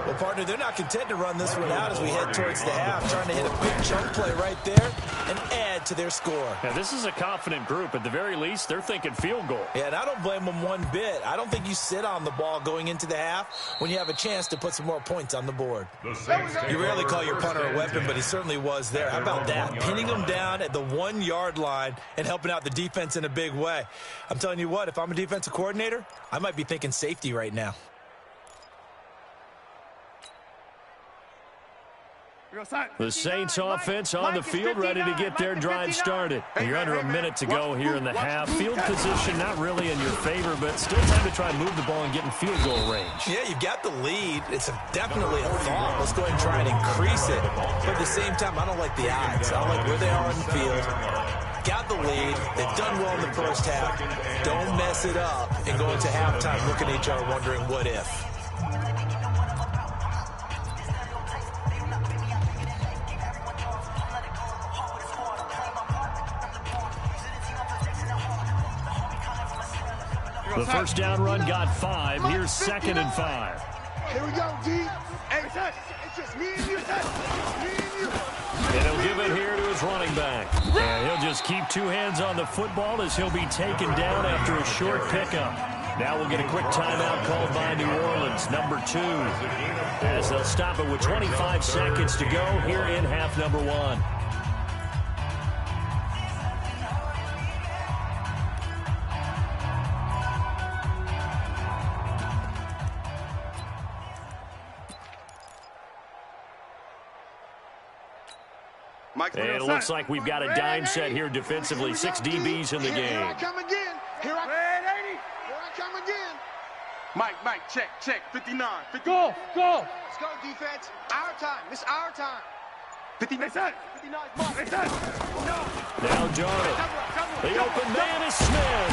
Well, partner, they're not content to run this one out as we head towards the half, trying to hit a big chunk play right there and add to their score. Now, this is a confident group. At the very least, they're thinking field goal. Yeah, and I don't blame them one bit. I don't think you sit on the ball going into the half when you have a chance to put some more points on the board. You rarely call your punter a weapon, but he certainly was there. How about that? Pinning him down at the 1-yard line and helping out the defense in a big way. I'm telling you what, if I'm a defensive coordinator, I might be thinking safety right now. The Saints offense on the field, ready to get their drive started. You're under a minute to go here in the half. Field position not really in your favor, but still time to try and move the ball and get in field goal range. Yeah, you've got the lead. It's definitely a thought. Let's go ahead and try and increase it. But at the same time, I don't like the odds. I don't like where they are on the field. Got the lead. They've done well in the first half. Don't mess it up and go into halftime looking at each other wondering what if. The first down run got 5. Here's 2nd and 5. Here we go, D. Hey, it's just me and you. Me and you. And he'll give it here to his running back. And he'll just keep 2 hands on the football as he'll be taken down after a short pickup. Now we'll get a quick timeout called by New Orleans, number 2. As they'll stop it with 25 seconds to go here in half number 1. And it looks like we've got a dime set here defensively. 6 DBs in the game. Here I come again. Here I come again. Mike, check. 59. Go. Let's go, defense. Our time. This is our time. 59. 59, Mike. Now Darnold. The open man is Smith.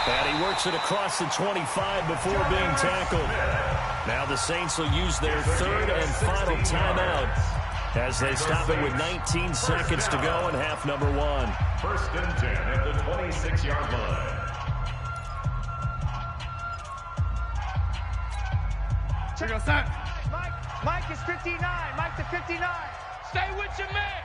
And he works it across the 25 before being tackled. Now the Saints will use their 3rd and final timeout as they stop it with 19 seconds to go in half number 1. 1st and 10 at the 26-yard line. Check us out. Mike is 59. Mike to 59. Stay with your man.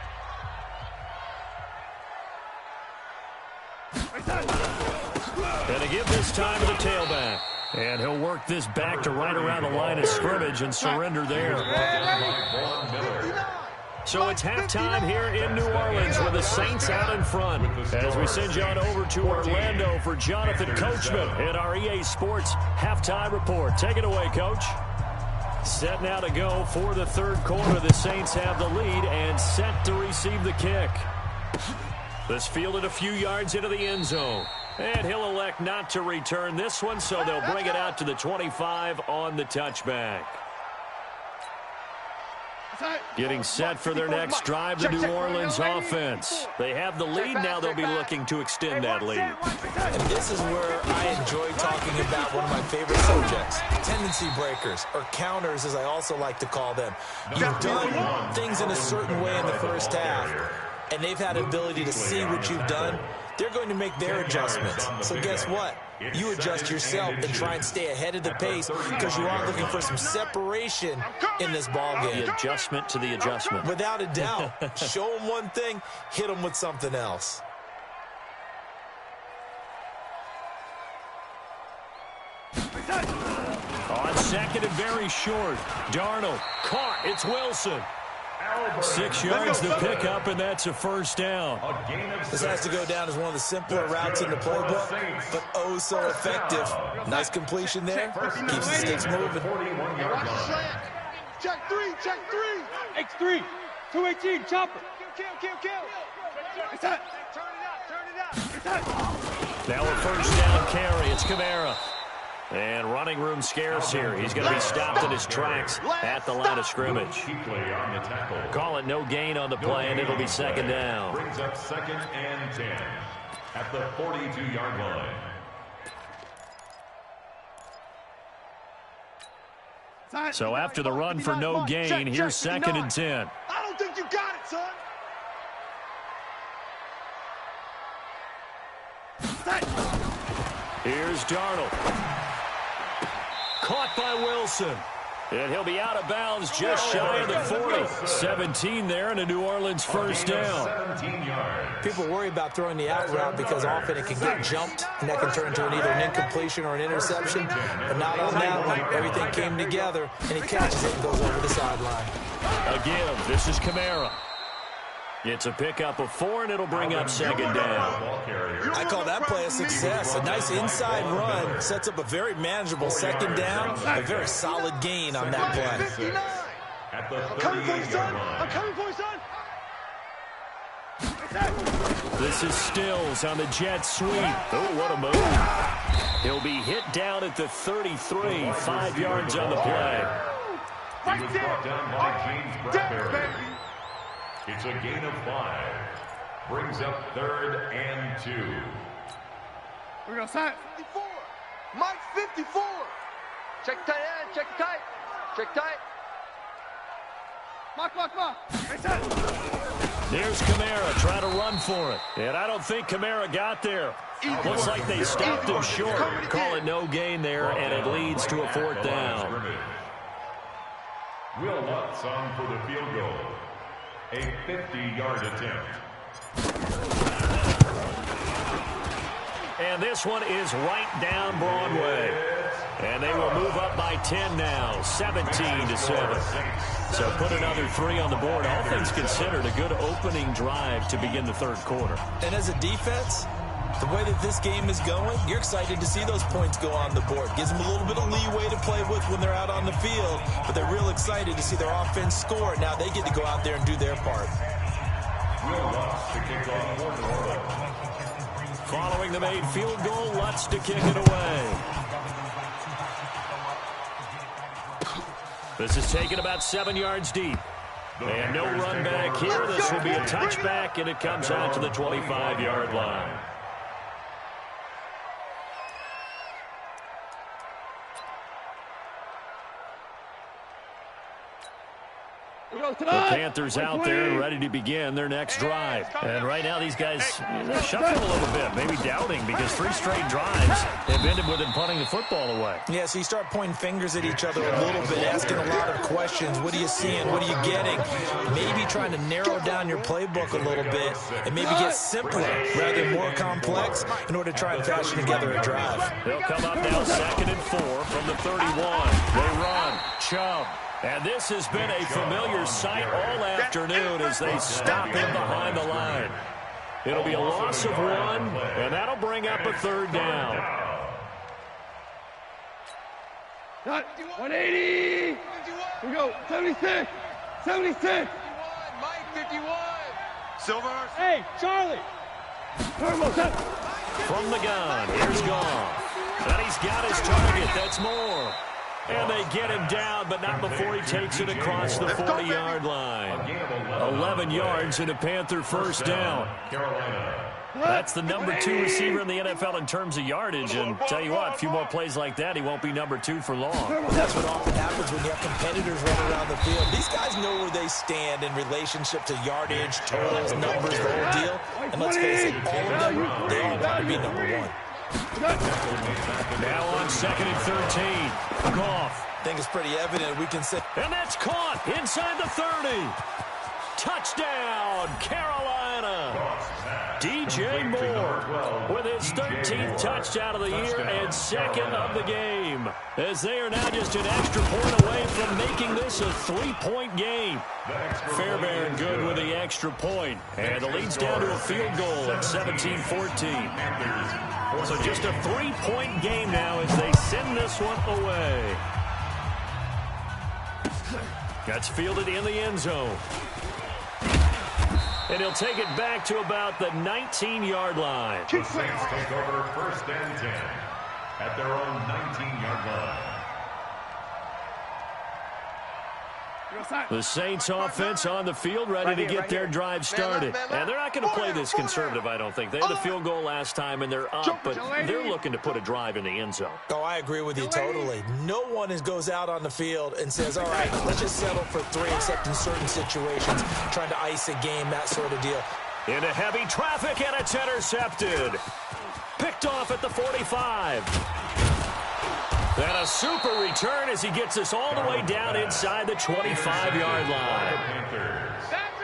And to give this time to the tailback. And he'll work this back to right around the line of scrimmage and surrender there. So it's halftime here in New Orleans with the Saints out in front. As we send you on over to Orlando for Jonathan Coachman in our EA Sports Halftime Report. Take it away, Coach. Set now to go for the 3rd quarter. The Saints have the lead and set to receive the kick. This fielded a few yards into the end zone. And he'll elect not to return this one, so they'll bring it out to the 25 on the touchback. Getting set for their next drive, the New Orleans offense. They have the lead, now they'll be looking to extend that lead. And this is where I enjoy talking about one of my favorite subjects, tendency breakers, or counters as I also like to call them. You've done things in a certain way in the first half, and they've had ability to see what you've done. They're going to make their adjustments. So guess what? You adjust yourself and try and stay ahead of the pace because you are looking for some separation in this ball game. The adjustment to the adjustment. Without a doubt. Show them one thing, hit them with something else. On 2nd and very short. Darnold caught. It's Wilson. 6 yards to pick up, and that's a 1st down. This has to go down as one of the simpler routes in the playbook, but oh so effective. Nice completion there. Keeps the sticks moving. Check 3. X3. 218. Chopper. Kill. It's that. Turn it up. Now a 1st down carry. It's Kamara. And running room scarce here. He's going to be stopped in his tracks at the line of scrimmage. Call it no gain on the play, and it'll be 2nd down. Brings up 2nd and 10 at the 42-yard line. So after the run for no gain, here's 2nd and 10. I don't think you got it, son. Here's Darnold. Caught by Wilson. And he'll be out of bounds just shy of the 40. 17 there and a New Orleans first down. People worry about throwing the out route because often it can get jumped, and that can turn into either an incompletion or an interception. But not on that one. Everything came together, and he catches it and goes over the sideline. Again, this is Kamara. It's a pickup of 4, and it'll bring up 2nd down. I call that play a success. A nice inside run sets up a very manageable 2nd down, a very solid gain on that play. At the I'm coming for you, son. I'm coming for you, son. This is Stills on the jet sweep. Oh, what a move. He'll be hit down at the 33, 5 yards on the play. He was brought down by James Bradbury. It's a gain of 5. Brings up 3rd and 2. We're going to sign 54. Mike 54. Check tight end. Check tight. Check tight. Mark. Right side. There's Kamara trying to run for it. And I don't think Kamara got there. Looks like they stopped him short. Call it no gain there, and it leads to a 4th down. Will Lutz on for the field goal. A 50-yard attempt. And this one is right down Broadway. And they will move up by 10 now, 17-7. So put another 3 on the board. All things considered, a good opening drive to begin the 3rd quarter. And as a defense, the way that this game is going, you're excited to see those points go on the board. Gives them a little bit of leeway to play with when they're out on the field, but they're real excited to see their offense score. Now they get to go out there and do their part. Following the made field goal, Lutz to kick it away. This is taken about 7 yards deep. And no run back here. This will be a touchback, and it comes out to the 25-yard line. The Panthers out there ready to begin their next drive. And right now these guys shuffling a little bit, maybe doubting, because 3 straight drives have ended with them punting the football away. Yeah, so you start pointing fingers at each other a little bit, asking a lot of questions. What are you seeing? What are you getting? Maybe trying to narrow down your playbook a little bit and maybe get simpler rather than more complex in order to try and fashion together a drive. They'll come up now 2nd and 4 from the 31. They run. Chubb. And this has been a familiar sight all afternoon as they stop him behind the line. It'll be a loss of 1, and that'll bring up a 3rd down. 180. We go. 76. 76. Mike 51. Silver. Hey, Charlie. From the gun, here's Goff. And he's got his target. That's Moore. And they get him down, but not before he takes it across the 40-yard line. 11 yards and a Panther first down. That's the number 2 receiver in the NFL in terms of yardage. And tell you what, a few more plays like that, he won't be number 2 for long. That's what often happens when you have competitors running around the field. These guys know where they stand in relationship to yardage, totals, numbers, the whole deal. And let's face it, all of them, they all want to be number 1. Now on 2nd and 13. Goff. I think it's pretty evident we can say. And that's caught inside the 30. Touchdown, Carolina. DJ Moore with his 13th touchdown of the year and 2nd of the game, as they are now just an extra point away from making this a 3-point game. Fairbairn good with the extra point, and the lead's down to a field goal at 17-14. So just a 3-point game now as they send this one away. That's fielded in the end zone. And he'll take it back to about the 19-yard line. The Saints take over 1st and 10 at their own 19-yard line. The Saints offense on the field, ready to get their drive started. And they're not going to play this conservative, I don't think. They had the field goal last time, and they're up, but they're looking to put a drive in the end zone. Oh, I agree with you totally. No one goes out on the field and says, all right, let's just settle for 3, except in certain situations, trying to ice a game, that sort of deal. Into heavy traffic, and it's intercepted. Picked off at the 45. And a super return as he gets us all the way down inside the 25-yard line.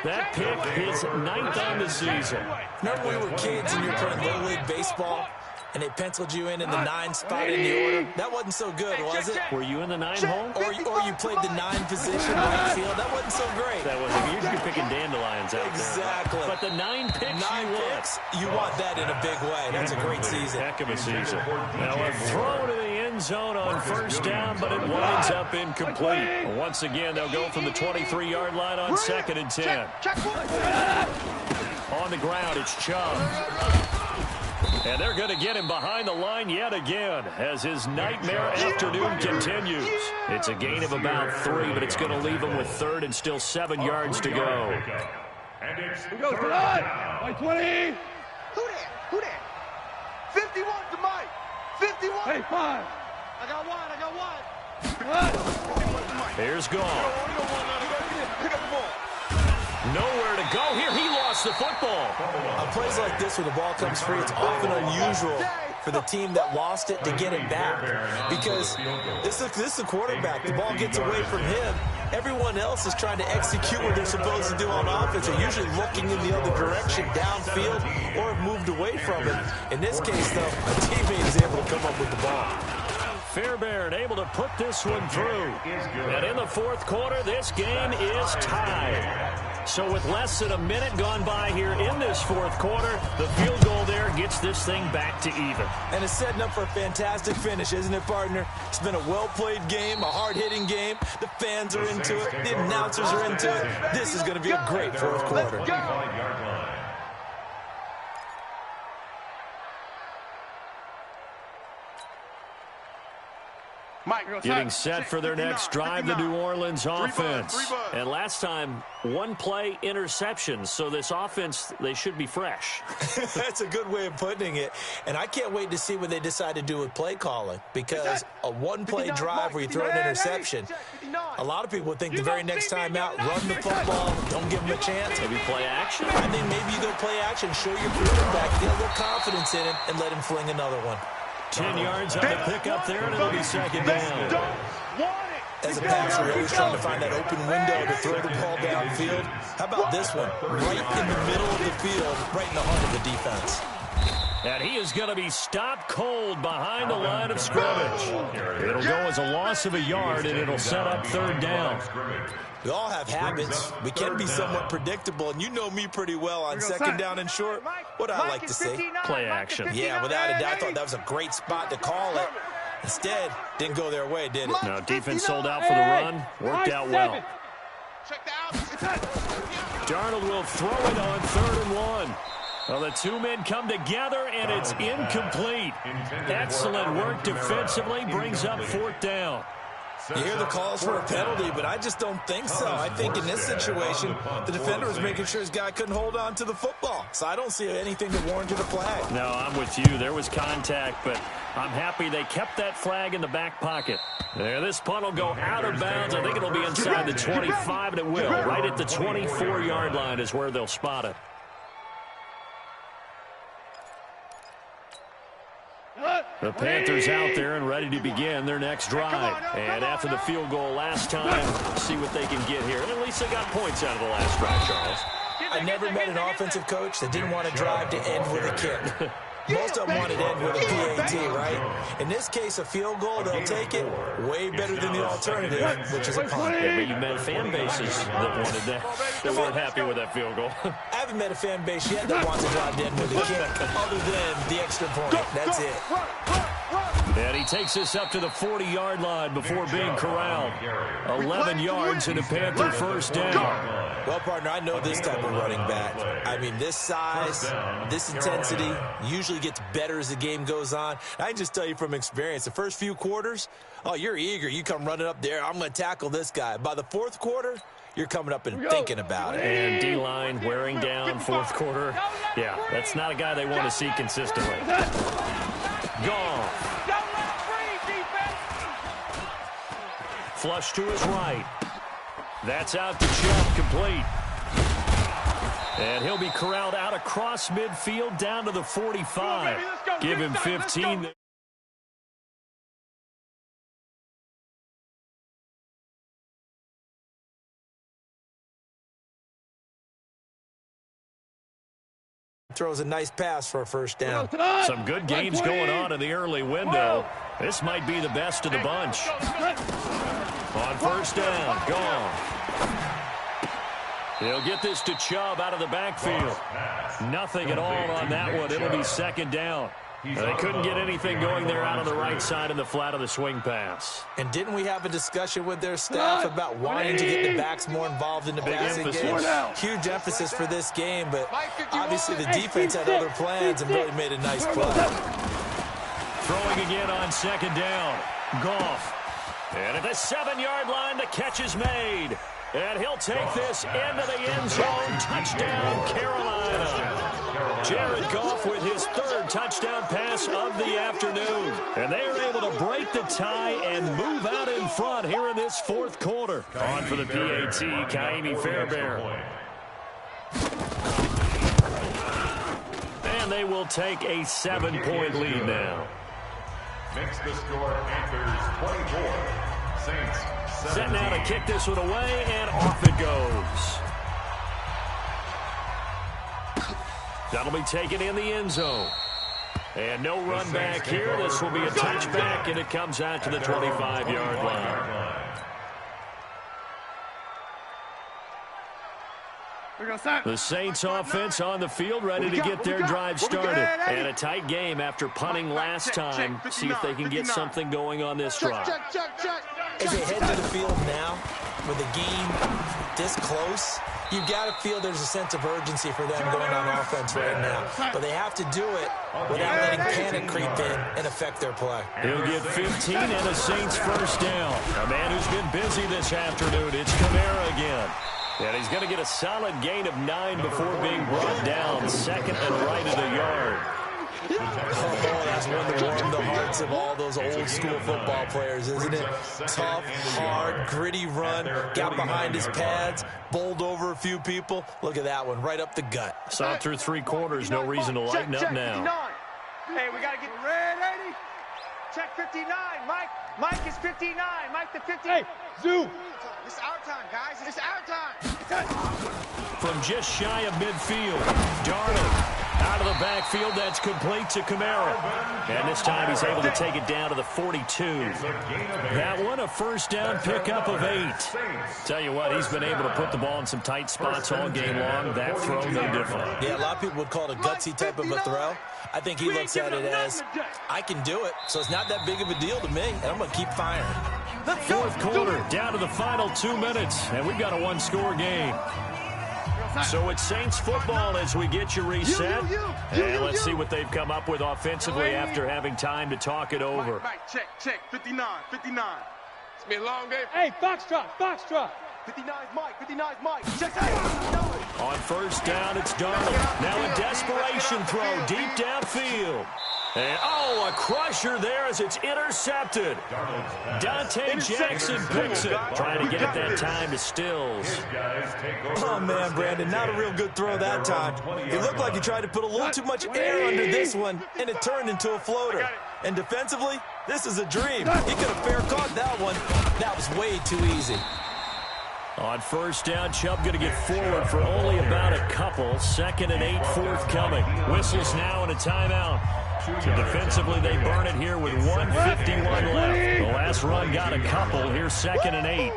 That pick, his 9th on the season. Remember we were kids and you were playing Little League Baseball, and they penciled you in the 9 spot in the order? That wasn't so good, was it? Were you in the 9 hole? Or you played the 9 position right field? That wasn't so great. That wasn't. You're picking dandelions out exactly. there. But the 9 picks you want that in a big way. That's a great season. Heck of a season. Now a throw to the end zone on first down, but it winds up incomplete. Once again, they'll go from the 23-yard line on 2nd and 10. On the ground, it's Chubb. And they're going to get him behind the line yet again as his nightmare afternoon continues. It's a gain of about 3, but it's going to leave him with 3rd and still 7 yards to go. And it's Who goes to Mike 20. Who there? 51 to Mike. 51. Hey, 5. I got one. Here's Gall. Pick up the ball. Nowhere to go here. He lost the football. On plays like this where the ball comes free, it's often unusual for the team that lost it to get it back. Because this is the quarterback. The ball gets away from him. Everyone else is trying to execute what they're supposed to do on offense. They're usually looking in the other direction, downfield, or have moved away from it. In this case, though, a teammate is able to come up with the ball. Fairbairn able to put this one through. And in the 4th quarter, this game is tied. So with less than a minute gone by here in this 4th quarter, the field goal there gets this thing back to even. And it's setting up for a fantastic finish, isn't it, partner? It's been a well-played game, a hard-hitting game. The fans are into it. The announcers are into it. This is going to be a great 4th quarter. Getting set for their next drive, the New Orleans offense. And last time, 1 play interception. So this offense, they should be fresh. That's a good way of putting it. And I can't wait to see what they decide to do with play calling. Because a 1-play drive where you throw an interception, a lot of people would think the very next time out, run the football, don't give them a chance. Maybe play action? I think maybe you go play action, show your quarterback, get a little confidence in him, and let him fling another one. 10 yards on the pickup there, and it'll be 2nd down. As a passer, you're always trying to find that open window to throw the ball downfield. How about this one? Right in the middle of the field, right in the heart of the defense. And he is going to be stopped cold behind the line of scrimmage. It'll go as a loss of a yard, and it'll set up 3rd down. We all have habits. We can be somewhat predictable, and you know me pretty well on 2nd down and short. What I like to see? Play action. Yeah, without a doubt, I thought that was a great spot to call it. Instead, didn't go their way, did it? No, defense sold out for the run. Worked out well. Darnold will throw it on 3rd and 1. Well, the 2 men come together, and it's incomplete. Excellent work defensively, brings up 4th down. You hear the calls for a penalty, but I just don't think so. I think in this situation, the defender was making sure his guy couldn't hold on to the football. So I don't see anything that warranted a flag. No, I'm with you. There was contact, but I'm happy they kept that flag in the back pocket. There, this punt will go out of bounds. I think it'll be inside the 25, and it will. Right at the 24-yard line is where they'll spot it. The Panthers out there and ready to begin their next drive. And after the field goal last time, see what they can get here. And at least they got points out of the last drive, Charles. I never met an offensive coach that didn't want to drive to end with a kick. Most of them wanted to end with a PAT, right? In this case, a field goal, they'll take it way better than the alternative, which is a punt. Yeah, but you met fan bases that wanted that, that weren't happy with that field goal. I haven't met a fan base yet that wants to drive to end with a kick, other than the extra point. That's it. And he takes this up to the 40-yard line before being corralled. 11 yards and a Panther first down. Well, partner, I know this type of running back. I mean, this size, this intensity usually gets better as the game goes on. I can just tell you from experience, the first few quarters, oh, you're eager. You come running up there, I'm going to tackle this guy. By the fourth quarter, you're coming up and thinking about it. And D-line wearing down fourth quarter. Yeah, that's not a guy they want to see consistently. Gone. Flush to his right. That's out to Chubb, complete. And he'll be corralled out across midfield down to the 45. Give him 15. Throws a nice pass for a first down. Some good gains going on in the early window. This might be the best of the bunch. On first down, gone. He'll get this to Chubb out of the backfield. Nothing at all on that one. It'll be second down. They couldn't get anything going there out on the right side in the flat of the swing pass. And didn't we have a discussion with their staff about wanting to get the backs more involved in the passing game? Huge emphasis for this game, but obviously the defense had other plans and really made a nice play. Throwing again on second down. Goff. And at the 7-yard line, the catch is made. And he'll take this into the end zone. Touchdown, Carolina. Jared Goff with his third touchdown pass of the afternoon. And they are able to break the tie and move out in front here in this fourth quarter. On for the PAT, Kaimi Fairbairn. And they will take a 7-point lead now. Makes the score Panthers 24. Saints 17. Set now to kick this one away, and off it goes. That'll be taken in the end zone. And no run back here. This will be a touchback, and it comes out to the 25-yard line. The Saints offense on the field ready to get their drive started. And a tight game after punting last time. See if they can get something going on this drive. As they head to the field now, with the game this close, you've got to feel there's a sense of urgency for them going on offense right now. But they have to do it without letting panic creep in and affect their play. He'll get 15 and a Saints first down. A man who's been busy this afternoon. It's Kamara again. And he's going to get a solid gain of 9 before being brought down. Second and right of the yard. Oh, that's one to warm the hearts of all those old-school football players, isn't it? Tough, hard, gritty run, got behind his pads, bowled over a few people. Look at that one, right up the gut. Saw it through 3 quarters, no reason to lighten up now. Hey, we got to get ready. Check 59, Mike. Mike is 59. Mike the 50. Hey, Zoo. It's our time, guys. It's our time. From just shy of midfield, Darnold out of the backfield. That's complete to Kamara. And this time he's able to take it down to the 42. That one a first down pickup of 8. Tell you what, he's been able to put the ball in some tight spots all game long. That throw, no different. Yeah, a lot of people would call it a gutsy type of a throw. I think he looks at it as, I can do it, so it's not that big of a deal to me, and I'm going to keep firing. Fourth quarter, down to the final 2 minutes, and we've got a 1-score game. So it's Saints football as we get you reset. And let's see what they've come up with offensively after having time to talk it over. Mike, check. 59. It's been a long game. Hey, Foxtrot. 59's Mike. Check. On first down, it's Darnold. Now a desperation throw deep downfield. And, a crusher there as it's intercepted. Dante Jackson picks it. Trying to get it that time to Stills. Oh, man, Brandon, not a real good throw that time. It looked like he tried to put a little too much air under this one, and it turned into a floater. And defensively, this is a dream. He could have fair caught that one. That was way too easy. On first down, Chubb going to get forward for only about a couple. Second and 8 forthcoming. Whistles now and a timeout. So defensively, they burn it here with 1:51 left. The last run got a couple. Here's second and 8.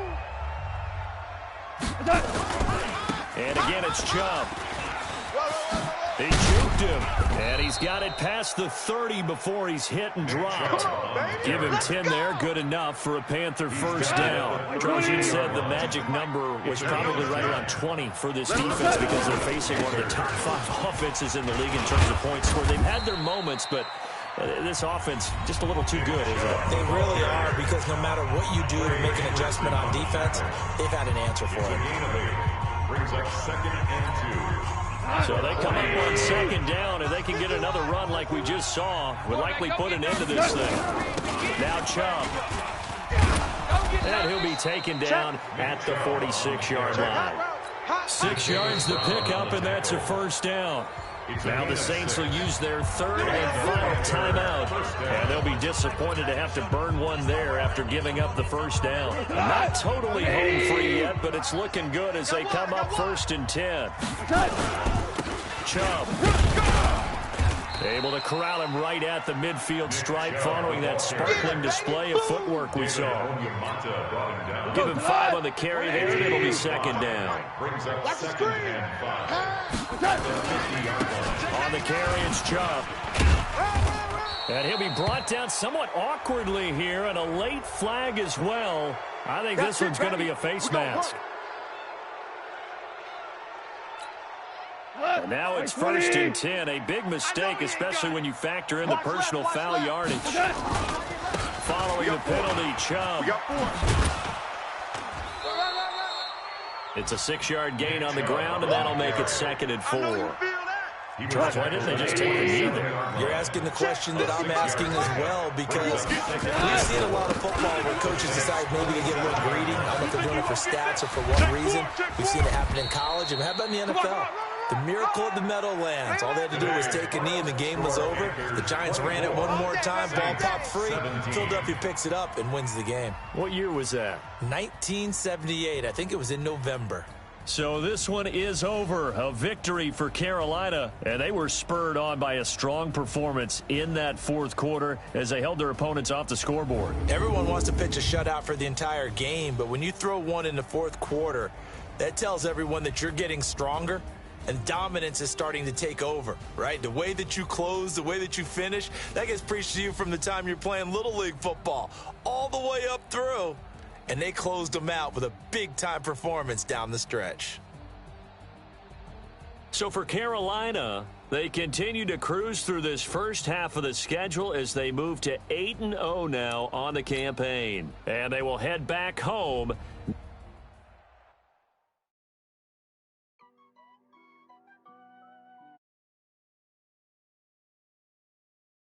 And again, it's Chubb. He juked stopped him. And he's got it past the 30 before he's hit and dropped. Give him 10 there, good enough for a Panther first down. Trojan said the magic number was probably right around 20 for this defense because they're facing one of the top 5 offenses in the league in terms of points scored. They've had their moments, but this offense just a little too good, isn't it? They really are, because no matter what you do to make an adjustment on defense, they've had an answer for it. Brings up 2nd and 2. So they come up on 2nd down, and they can get another run like we just saw. Would likely put an end to this thing. Now Chubb. And he'll be taken down at the 46-yard line. 6 yards the pickup, and that's a first down. Now the Saints will use their 3rd and final timeout, and they'll be disappointed to have to burn one there after giving up the first down. Not totally home free yet, but it's looking good as they come up 1st and 10. Chubb able to corral him right at the midfield stripe following that sparkling display of footwork we saw. Give him 5 on the carry there, and it'll be 2nd down. Brings up 2nd and 5. On the carry, it's Chubb. And he'll be brought down somewhat awkwardly here, and a late flag as well. I think this one's going to be a face mask. And now it's 1st and 10. A big mistake, especially when you factor in the personal foul yardage. Following the penalty, Chubb. It's a 6-yard gain on the ground, and that'll make it 2nd and 4. Charles, why didn't they just take the knee there? You're asking the question that I'm asking as well, because we've seen a lot of football where coaches decide maybe to get a little greedy. I don't know if they're doing it for stats or for one reason. We've seen it happen in college. And how about in the NFL? The miracle of the Meadowlands. All they had to do was take a knee and the game was over. The Giants ran it one more time. Ball popped free. Philadelphia picks it up and wins the game. What year was that? 1978. I think it was in November. So this one is over. A victory for Carolina, and they were spurred on by a strong performance in that 4th quarter as they held their opponents off the scoreboard. Everyone wants to pitch a shutout for the entire game, but when you throw one in the 4th quarter, that tells everyone that you're getting stronger and dominance is starting to take over, right? The way that you close, the way that you finish, that gets preached to you from the time you're playing Little League football all the way up through. And they closed them out with a big-time performance down the stretch. So for Carolina, they continue to cruise through this first half of the schedule as they move to 8-0 now on the campaign. And they will head back home